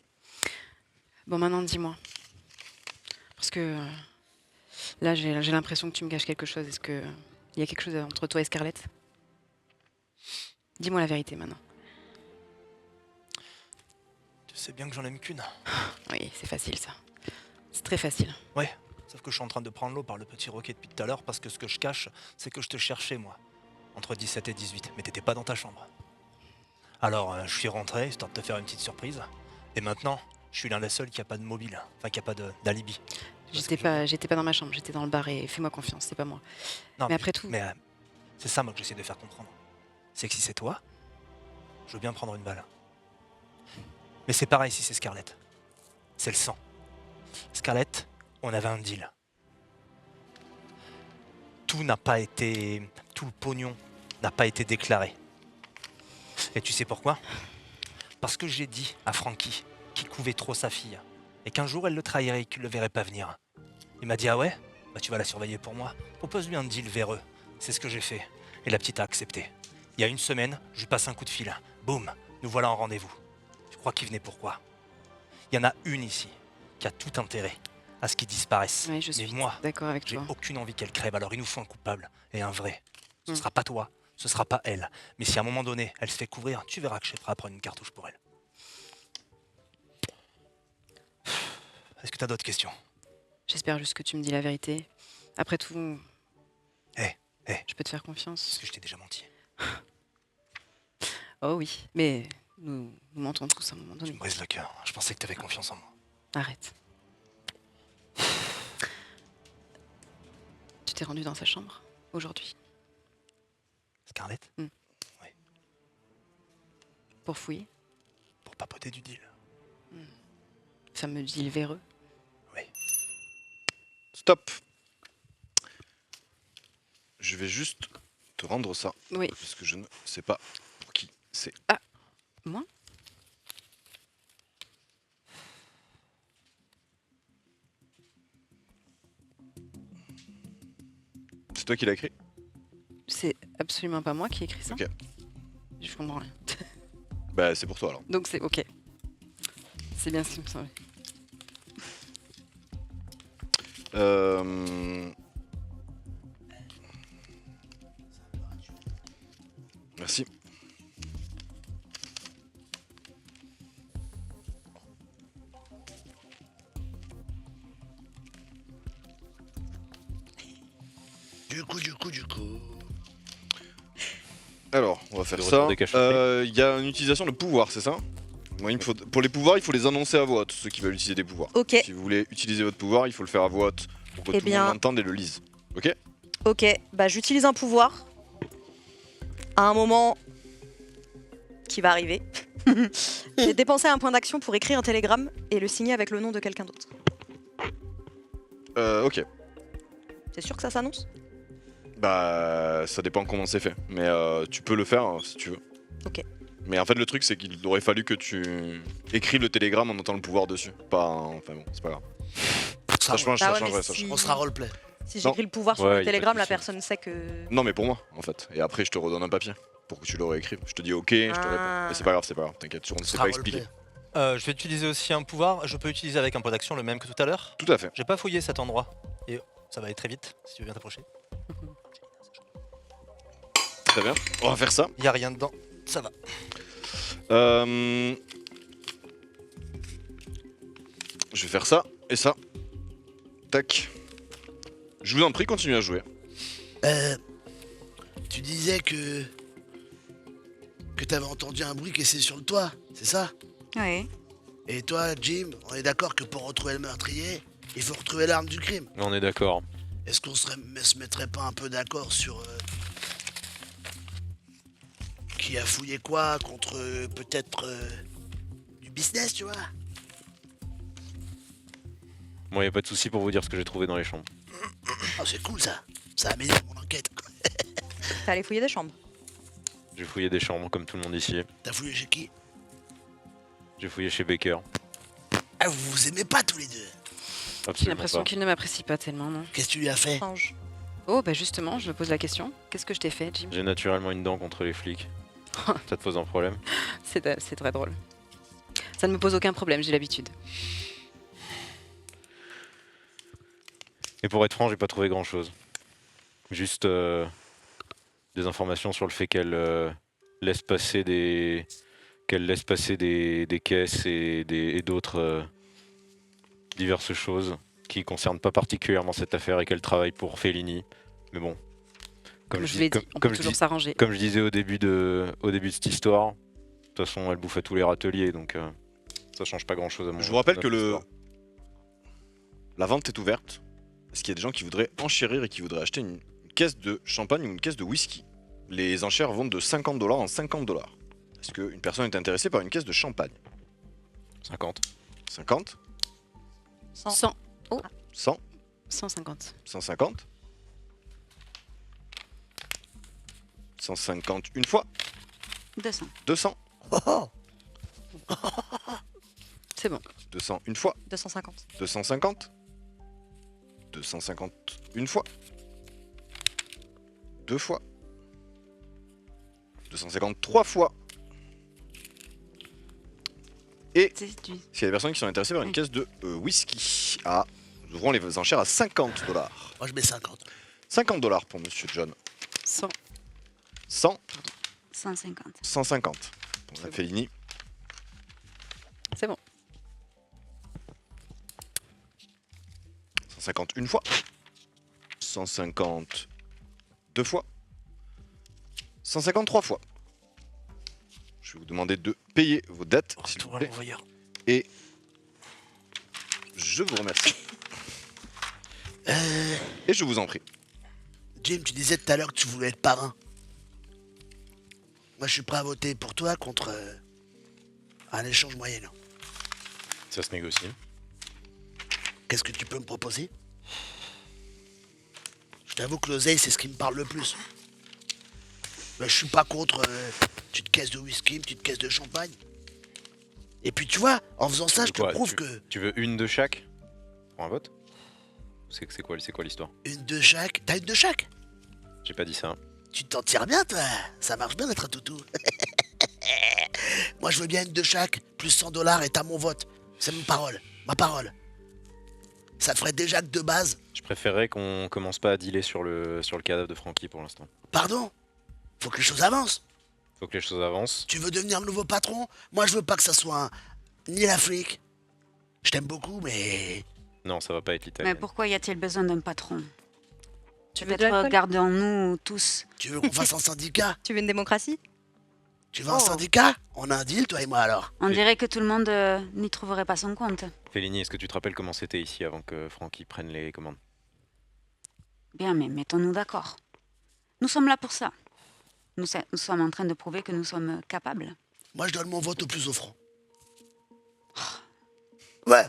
Bon, maintenant, dis-moi. Parce que là, j'ai l'impression que tu me caches quelque chose. Est-ce que il y a quelque chose entre toi et Scarlett? Dis-moi la vérité maintenant. Tu sais bien que j'en aime qu'une. Oui, c'est facile ça. C'est très facile. Sauf que je suis en train de prendre l'eau par le petit roquet depuis tout à l'heure parce que ce que je cache, c'est que je te cherchais, moi. Entre 17 et 18, mais t'étais pas dans ta chambre. Alors, je suis rentré, histoire de te faire une petite surprise. Et maintenant, je suis l'un des seuls qui a pas de mobile. Enfin, qui a pas d'alibi. Tu vois ce J'étais que je veux dire? j'étais pas dans ma chambre, j'étais dans le bar et fais-moi confiance, c'est pas moi. Non, mais après tout- Mais c'est ça, moi, que j'essaie de faire comprendre. C'est que si c'est toi, je veux bien prendre une balle. Mais c'est pareil si c'est Scarlett. C'est le sang. Scarlett, on avait un deal. Tout n'a pas été... Tout le pognon n'a pas été déclaré. Et tu sais pourquoi? Parce que j'ai dit à Frankie qu'il couvait trop sa fille. Et qu'un jour elle le trahirait et qu'il le verrait pas venir. Il m'a dit ah ouais? Bah tu vas la surveiller pour moi. Propose-lui un deal véreux. C'est ce que j'ai fait. Et la petite a accepté. Il y a une semaine, je lui passe un coup de fil. Boum, nous voilà en rendez-vous. Tu crois qu'il venait pourquoi? Il y en a une ici qui a tout intérêt à ce qu'il disparaisse. Oui, je Mais suis moi, d'accord avec j'ai toi. aucune envie qu'elle crève, alors il nous faut un coupable et un vrai. Ce Mm. sera pas toi, ce sera pas elle. Mais si à un moment donné, elle se fait couvrir, tu verras que je ferai prendre une cartouche pour elle. Est-ce que tu as d'autres questions? J'espère juste que tu me dis la vérité. Après tout, Eh, je peux te faire est-ce confiance. que je t'ai déjà menti? Oh oui, mais nous mentons tous à un moment Tu donné. me brises le cœur. Je pensais que tu avais confiance en moi. Arrête. Tu t'es rendu dans sa chambre aujourd'hui Scarlett, pour fouiller. pour papoter du deal. Fameux deal véreux. Stop. Je vais juste te rendre ça, Oui. parce que je ne sais pas pour qui c'est. Moi C'est toi qui l'as écrit? C'est absolument pas moi qui ai écrit ça. Ok. Je comprends rien. Bah c'est pour toi alors. Donc c'est ok. C'est bien ce qui me semblait. Merci. Du coup. Alors, on va faire Le ça. retour des cachots. Il y a une utilisation de pouvoir, c'est ça? Moi, pour les pouvoirs, il faut les annoncer à voix haute, ceux qui veulent utiliser des pouvoirs. Ok, Si vous voulez utiliser votre pouvoir, il faut le faire à voix haute pour que Eh tout le bien- monde l'entende et le lise. Ok? ok. Bah j'utilise un pouvoir à un moment qui va arriver. J'ai dépensé un point d'action pour écrire un télégramme et le signer avec le nom de quelqu'un d'autre. Ok. C'est sûr que ça s'annonce? Bah, ça dépend comment c'est fait. Mais tu peux le faire si tu veux. Ok. Mais en fait, le truc, c'est qu'il aurait fallu que tu écrives le télégramme en notant le pouvoir dessus. Pas enfin bon, c'est pas grave. Ça change, Bah ça ouais, changerait, mais ça si- change. On sera roleplay. Si Non. j'écris le pouvoir sur Ouais, y a le pas de télégramme, la souci. personne sait que. Non, mais pour moi, en fait. Et après, je te redonne un papier pour que tu le réécrives. Je te dis ok, je te réponds. Ah. Mais c'est pas grave, t'inquiète, on ne On s'est sera pas expliqué. roleplay. Je vais utiliser aussi un pouvoir. Je peux utiliser avec un point d'action le même que tout à l'heure. Tout à fait. J'ai pas fouillé cet endroit. Et ça va aller très vite si tu veux bien t'approcher. Très bien. On va faire ça. Y a rien dedans. Ça va. Je vais faire ça et ça. Tac. Je vous en prie, continuez à jouer. Tu disais que t'avais entendu un bruit qui est sur le toit, c'est ça? Oui. Et toi, Jim, on est d'accord que pour retrouver le meurtrier, il faut retrouver l'arme du crime. On est d'accord. Est-ce qu'on se mettrait pas un peu d'accord sur qui a fouillé quoi contre peut-être du business, tu vois? Moi, y a pas de souci pour vous dire ce que j'ai trouvé dans les chambres. Oh, c'est cool ça. Ça améliore mon enquête. T'es allé fouiller des chambres. J'ai fouillé des chambres comme tout le monde ici. T'as fouillé chez qui? J'ai fouillé chez Baker. Ah, vous vous aimez pas tous les deux. J'ai Absolument l'impression pas. qu'il ne m'apprécie pas tellement, non? Qu'est-ce que tu lui as fait? Étrange. Oh bah justement, je me pose la question. Qu'est-ce que je t'ai fait, Jim? J'ai naturellement une dent contre les flics. Ça te pose un problème? C'est très drôle. Ça ne me pose aucun problème, j'ai l'habitude. Et pour être franc, j'ai pas trouvé grand chose. Juste des informations sur le fait qu'elle laisse passer des caisses et d'autres diverses choses qui concernent pas particulièrement cette affaire et qu'elle travaille pour Fellini. Mais bon, Comme je l'ai dit, on peut toujours s'arranger. comme je disais au début de cette histoire, de toute façon, elle bouffe à tous les râteliers, donc ça change pas grand chose à mon Je vous rappelle à que notre histoire. la vente est ouverte. Est-ce qu'il y a des gens qui voudraient enchérir et qui voudraient acheter une caisse de champagne ou une caisse de whisky? Les enchères vont de 50$ en 50$. Est-ce qu'une personne est intéressée par une caisse de champagne? 50. 50? 100. 100. 100? 150. 150? 150 une fois? 200. 200? Oh, oh. C'est bon. 200 une fois? 250. 250? 250 une fois? Deux fois? 253 fois? Et C'est du... s'il y a des personnes qui sont intéressées par une Oui. caisse de whisky, nous ouvrons les enchères à 50$. Moi je mets 50. 50$ pour Monsieur John. 100. 100, 150. 150 pour Madame Fellini. C'est bon. 150 une fois. 150 deux fois. 153 fois. Je vais vous demander de payer vos dettes, s'il vous Retour à plaît. l'envoyeur. Et je vous remercie. Et je vous en prie. Jim, tu disais tout à l'heure que tu voulais être parrain. Moi je suis prêt à voter pour toi contre un échange moyennant. Ça se négocie. Qu'est-ce que tu peux me proposer? Je t'avoue que l'oseille, c'est ce qui me parle le plus. Mais je suis pas contre une petite caisse de whisky, une petite caisse de champagne. Et puis tu vois, en faisant ça, je te Quoi, prouve que Tu veux une de chaque pour un vote? C'est quoi l'histoire? une de chaque. T'as une de chaque? J'ai pas dit ça. Tu t'en tires bien, toi. Ça marche bien d'être un toutou. Moi, je veux bien une de chaque, plus 100 $ et t'as mon vote. C'est ma parole. Ma parole. Ça te ferait déjà que de base. Je préférerais qu'on commence pas à dealer sur le cadavre de Frankie pour l'instant. Pardon? Faut que les choses avancent. Faut que les choses avancent. Tu veux devenir le nouveau patron? Moi, je veux pas que ça soit ni l'Afrique. Je t'aime beaucoup, mais... Non, ça va pas être Mais l'Italie. pourquoi y a-t-il besoin d'un patron? Tu veux de Peut-être l'alcool? gardons-nous tous. Tu veux qu'on fasse un syndicat? Tu veux une démocratie? Tu veux un syndicat? On a un deal, toi et moi, alors. On dirait que tout le monde n'y trouverait pas son compte. Fellini, est-ce que tu te rappelles comment c'était ici avant que Frankie prenne les commandes? Bien, mais mettons-nous d'accord. Nous sommes là pour ça. Nous sommes en train de prouver que nous sommes capables. Moi, je donne mon vote au plus offrant. Ouais.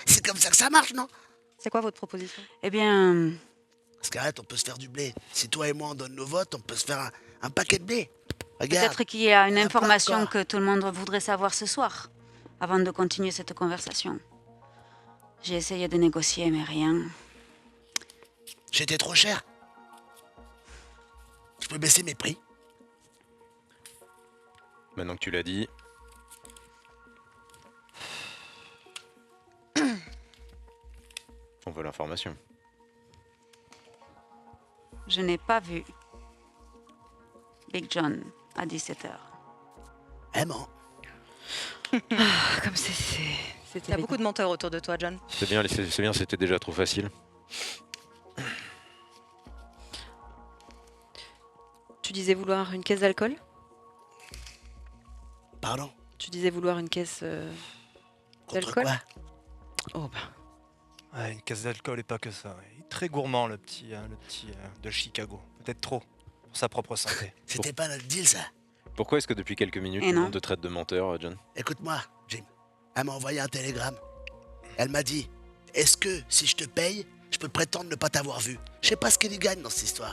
C'est comme ça que ça marche, non? C'est quoi votre proposition? Eh bien, Parce qu'arrête, on peut se faire du blé. Si toi et moi, on donne nos votes, on peut se faire un paquet de blé. Regarde. peut-être qu'il y a une on a pas information encore. que tout le monde voudrait savoir ce soir, avant de continuer cette conversation. J'ai essayé de négocier, mais rien. J'étais trop cher. Je peux baisser mes prix. Maintenant que tu l'as dit. On veut l'information. Je n'ai pas vu Big John à 17h. Vraiment. Comme c'était Il y a beaucoup de menteurs autour de toi, John. C'est bien, c'était déjà trop facile. Tu disais vouloir une caisse d'alcool? Pardon. Tu disais vouloir une caisse Contre d'alcool? quoi? Oh bah. Ouais, une caisse d'alcool et pas que ça. Il est très gourmand, le petit de Chicago. Peut-être trop, pour sa propre santé. C'était pas notre deal, ça. Pourquoi est-ce que depuis quelques minutes, Et tout le non. monde te traite de menteur, John? Écoute-moi, Jim. Elle m'a envoyé un télégramme. Elle m'a dit, est-ce que si je te paye, je peux prétendre ne pas t'avoir vu? Je sais pas ce qu'elle y gagne dans cette histoire.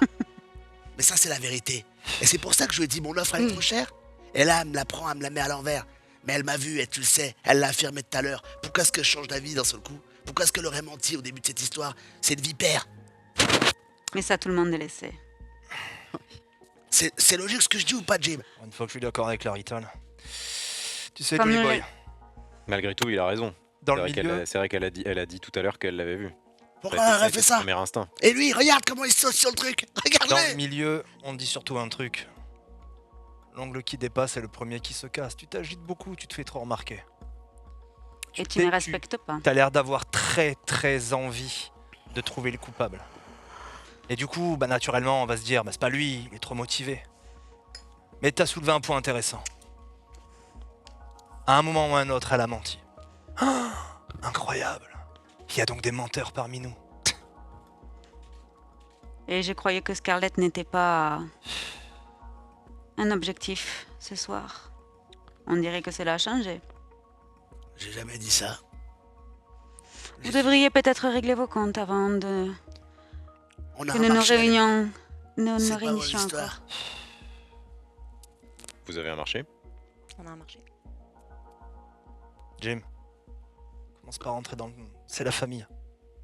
Mais ça, c'est la vérité. Et c'est pour ça que je lui ai dit, mon offre, elle est trop chère. Et là, elle me la prend, elle me la met à l'envers. Mais elle m'a vu, et tu le sais, elle l'a affirmé tout à l'heure. Pourquoi est-ce que je change d'avis d'un seul coup? Pourquoi est-ce qu'elle aurait menti au début de cette histoire? C'est une vipère. Mais ça, tout le monde le sait. C'est logique ce que je dis ou pas, Jim? Une fois que je suis d'accord avec la Riton. Tu sais, Comme Johnny le- Boy, Malgré tout, il a raison. dans C'est le vrai qu'elle milieu, a- c'est vrai qu'elle a dit tout à l'heure qu'elle l'avait vu. Pourquoi elle aurait avec fait son ça? Premier instinct. Et lui, regarde comment il saute sur le truc. dans le Regarde-le. milieu, on dit surtout un truc. L'angle qui dépasse est le premier qui se casse. Tu t'agites beaucoup, tu te fais trop remarquer. Et tu ne respectes pas. T'as l'air d'avoir très très envie de trouver le coupable. Et du coup, bah naturellement, on va se dire, bah c'est pas lui, il est trop motivé. Mais t'as soulevé un point intéressant. À un moment ou à un autre, elle a menti. Ah, incroyable. Il y a donc des menteurs parmi nous. Et je croyais que Scarlett n'était pas un objectif ce soir. On dirait que cela a changé. J'ai jamais dit ça. Vous devriez peut-être régler vos comptes avant de On a que un nous nous marché. réunions. Nous C'est nous pas votre réunissions histoire. encore. Vous avez un marché? On a un marché. Jim, commence pas à rentrer dans le... C'est la famille.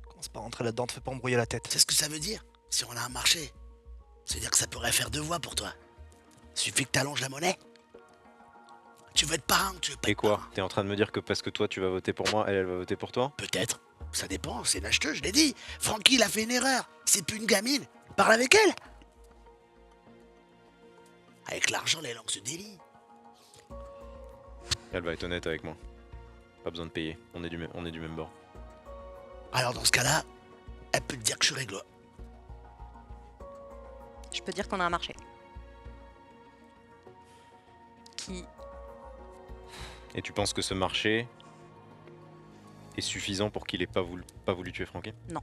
Commence pas à rentrer là-dedans, te fais pas embrouiller la tête. C'est ce que ça veut dire? Si on a un marché, ça veut dire que ça pourrait faire deux voix pour toi. Suffit que t'allonges la monnaie. Tu veux être parrain ou tu veux pas Et être quoi? parrain? T'es en train de me dire que parce que toi tu vas voter pour moi, elle va voter pour toi? Peut-être. Ça dépend, c'est une acheteuse, je l'ai dit. Francky, il a fait une erreur. C'est plus une gamine. Parle avec elle. Avec l'argent, les langues se délient. Elle va être honnête avec moi. Pas besoin de payer. On est du même bord. Alors dans ce cas-là, elle peut te dire que je suis réglo. Je peux dire qu'on a un marché. Qui... Et tu penses que ce marché est suffisant pour qu'il ait pas voulu tuer Frankie? Non.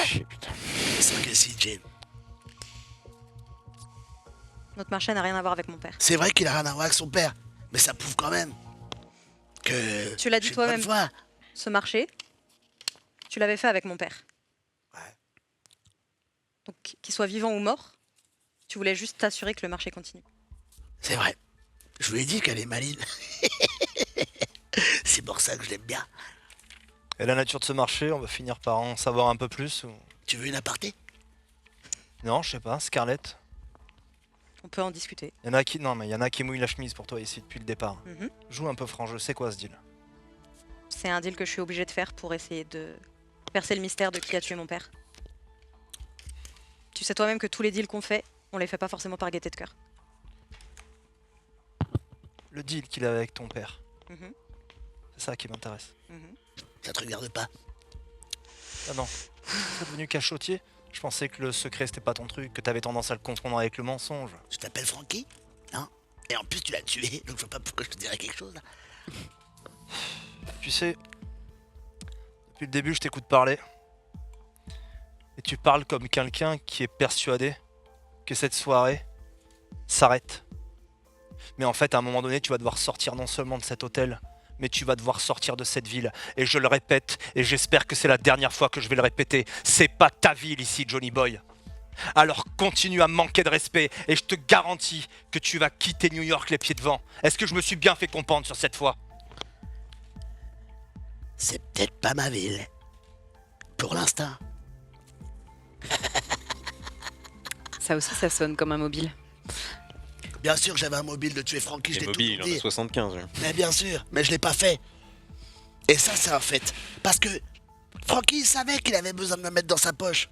Chier, putain. C'est que si, Jim. Notre marché n'a rien à voir avec mon père. C'est vrai qu'il a rien à voir avec son père, mais ça prouve quand même que. Tu l'as dit je suis de bonne toi-même. foi. Ce marché, tu l'avais fait avec mon père. Ouais. Donc, qu'il soit vivant ou mort, tu voulais juste t'assurer que le marché continue. C'est vrai. Je lui ai dit qu'elle est maligne. C'est pour ça que je l'aime bien. Et la nature de ce marché, on va finir par en savoir un peu plus. Ou... Tu veux une aparté? Non, je sais pas, Scarlett. On peut en discuter. Y en a qui. Non, mais y en a qui mouillent la chemise pour toi ici depuis le départ. Mhm. Joue un peu franc jeu, c'est quoi ce deal? C'est un deal que je suis obligée de faire pour essayer de percer le mystère de qui a tué mon père. Tu sais toi-même que tous les deals qu'on fait, on les fait pas forcément par gaieté de cœur. Le deal qu'il avait avec ton père. Mhm. C'est ça qui m'intéresse. Mhm. Ça te regarde pas? Ah non. T'es devenu cachotier? Je pensais que le secret c'était pas ton truc, que t'avais tendance à le confondre avec le mensonge. Tu t'appelles Frankie? Non? Et en plus tu l'as tué, donc je vois pas pourquoi je te dirais quelque chose là. Tu sais, depuis le début je t'écoute parler. Et tu parles comme quelqu'un qui est persuadé que cette soirée s'arrête. Mais en fait, à un moment donné, tu vas devoir sortir non seulement de cet hôtel, mais tu vas devoir sortir de cette ville. Et je le répète, et j'espère que c'est la dernière fois que je vais le répéter, c'est pas ta ville ici, Johnny Boy. Alors continue à manquer de respect, et je te garantis que tu vas quitter New York les pieds devant. Est-ce que je me suis bien fait comprendre sur cette fois? C'est peut-être pas ma ville. Pour l'instant. Ça aussi, ça sonne comme un mobile. Bien sûr que j'avais un mobile de tuer Frankie, je Les l'ai mobiles, il toujours en a dit. 75. lui. Mais bien sûr, mais je l'ai pas fait. Et ça, c'est un fait. Parce que Frankie savait qu'il avait besoin de me mettre dans sa poche.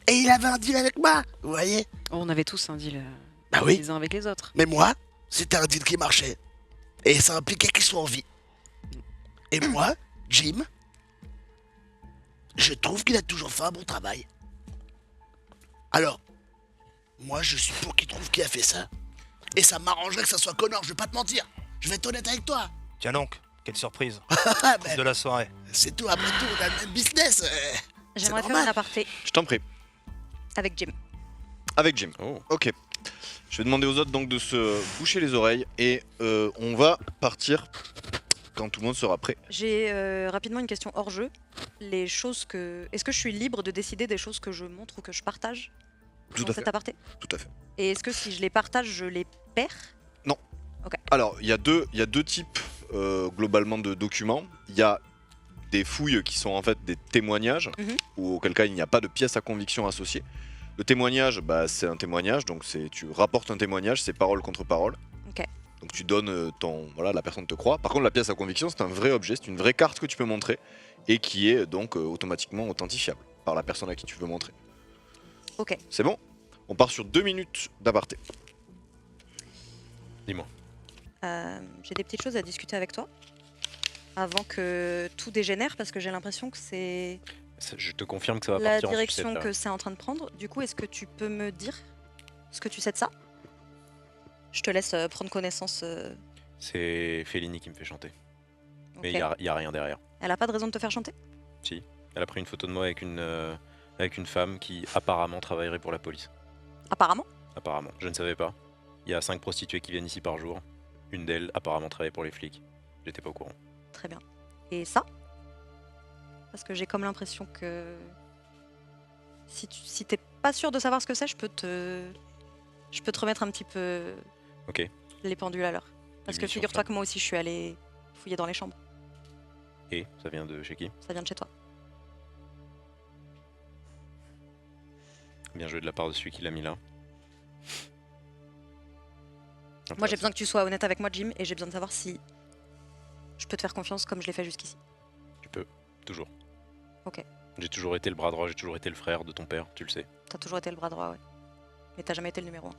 Et il avait un deal avec moi, vous voyez? Oh, on avait tous un deal Bah oui. les uns avec les autres. Mais moi, c'était un deal qui marchait. Et ça impliquait qu'il soit en vie. Et moi, Jim, je trouve qu'il a toujours fait un bon travail. Alors, moi, je suis pour qu'il trouve qui a fait ça. Et ça m'arrangerait que ça soit Connor, je vais pas te mentir. Je vais être honnête avec toi. Tiens donc, quelle surprise. Ah, ben, De la soirée. c'est tout, après tout, on a le même business. J'aimerais faire normal. un aparté Je t'en prie. avec Jim. Avec Jim. Oh. Ok. Je vais demander aux autres donc de se boucher les oreilles et on va partir quand tout le monde sera prêt. J'ai rapidement une question hors jeu. Les choses que. Est-ce que je suis libre de décider des choses que je montre ou que je partage Tout dans à cet fait. aparté? Tout à fait. Et est-ce que si je les partage, je les perds? Alors, il y a deux types globalement de documents. Il y a des fouilles qui sont en fait des témoignages, Mhm. ou auquel cas il n'y a pas de pièce à conviction associée. Le témoignage, bah, c'est un témoignage, donc tu rapportes un témoignage, c'est parole contre parole. Ok. Donc tu donnes voilà, la personne te croit. Par contre, la pièce à conviction, c'est un vrai objet, c'est une vraie carte que tu peux montrer et qui est donc automatiquement authentifiable par la personne à qui tu veux montrer. Ok. C'est bon? On part sur 2 minutes d'aparté. Dis-moi. J'ai des petites choses à discuter avec toi avant que tout dégénère parce que j'ai l'impression que c'est Je te confirme que ça va la partir en direction sucette, là. que c'est en train de prendre. Du coup, est-ce que tu peux me dire ce que tu sais de ça? Je te laisse prendre connaissance. C'est Fellini qui me fait chanter. Mais Ok. il y a rien derrière. Elle a pas de raison de te faire chanter? Si. Elle a pris une photo de moi avec une femme qui apparemment travaillerait pour la police. Apparemment. Apparemment. Je ne savais pas. Il y a 5 prostituées qui viennent ici par jour. Une d'elles apparemment travaille pour les flics. J'étais pas au courant. Très bien. Et ça? Parce que j'ai comme l'impression que si t'es pas sûr de savoir ce que c'est, je peux te remettre un petit peu Ok. les pendules à l'heure. Parce que munitions figure-toi flammes. que moi aussi je suis allée fouiller dans les chambres. Et ça vient de chez qui? Ça vient de chez toi. Bien joué de la part de celui qui l'a mis là. Moi j'ai besoin que tu sois honnête avec moi, Jim, et j'ai besoin de savoir si je peux te faire confiance comme je l'ai fait jusqu'ici. Tu peux, toujours. Ok. J'ai toujours été le bras droit, j'ai toujours été le frère de ton père, tu le sais. T'as toujours été le bras droit, ouais. Mais t'as jamais été le numéro 1.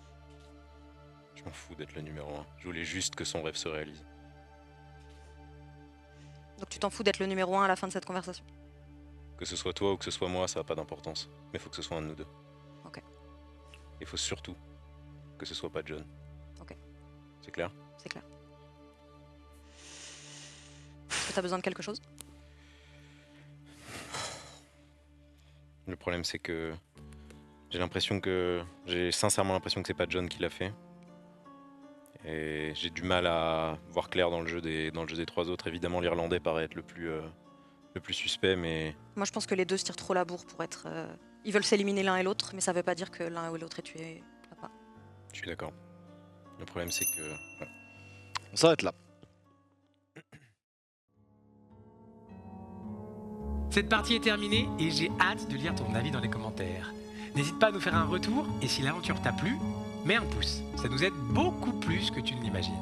Je m'en fous d'être le numéro 1. Je voulais juste que son rêve se réalise. Donc tu t'en fous d'être le numéro 1 à la fin de cette conversation. Que ce soit toi ou que ce soit moi, ça n'a pas d'importance. Mais faut que ce soit un de nous deux. Ok. Il faut surtout que ce soit pas John. Ok. C'est clair? C'est clair. Est-ce que t'as besoin de quelque chose? Le problème c'est que j'ai sincèrement l'impression que c'est pas John qui l'a fait. Et j'ai du mal à voir clair dans le jeu des 3 autres. Évidemment l'Irlandais paraît être le plus suspect, mais Moi je pense que les deux se tirent trop la bourre pour être... Ils veulent s'éliminer l'un et l'autre, mais ça veut pas dire que l'un ou l'autre est tué papa. je suis d'accord. Le problème c'est que... ouais. On s'arrête là. Cette partie est terminée et j'ai hâte de lire ton avis dans les commentaires. N'hésite pas à nous faire un retour et si l'aventure t'a plu, mets un pouce. Ça nous aide beaucoup plus que tu ne l'imagines.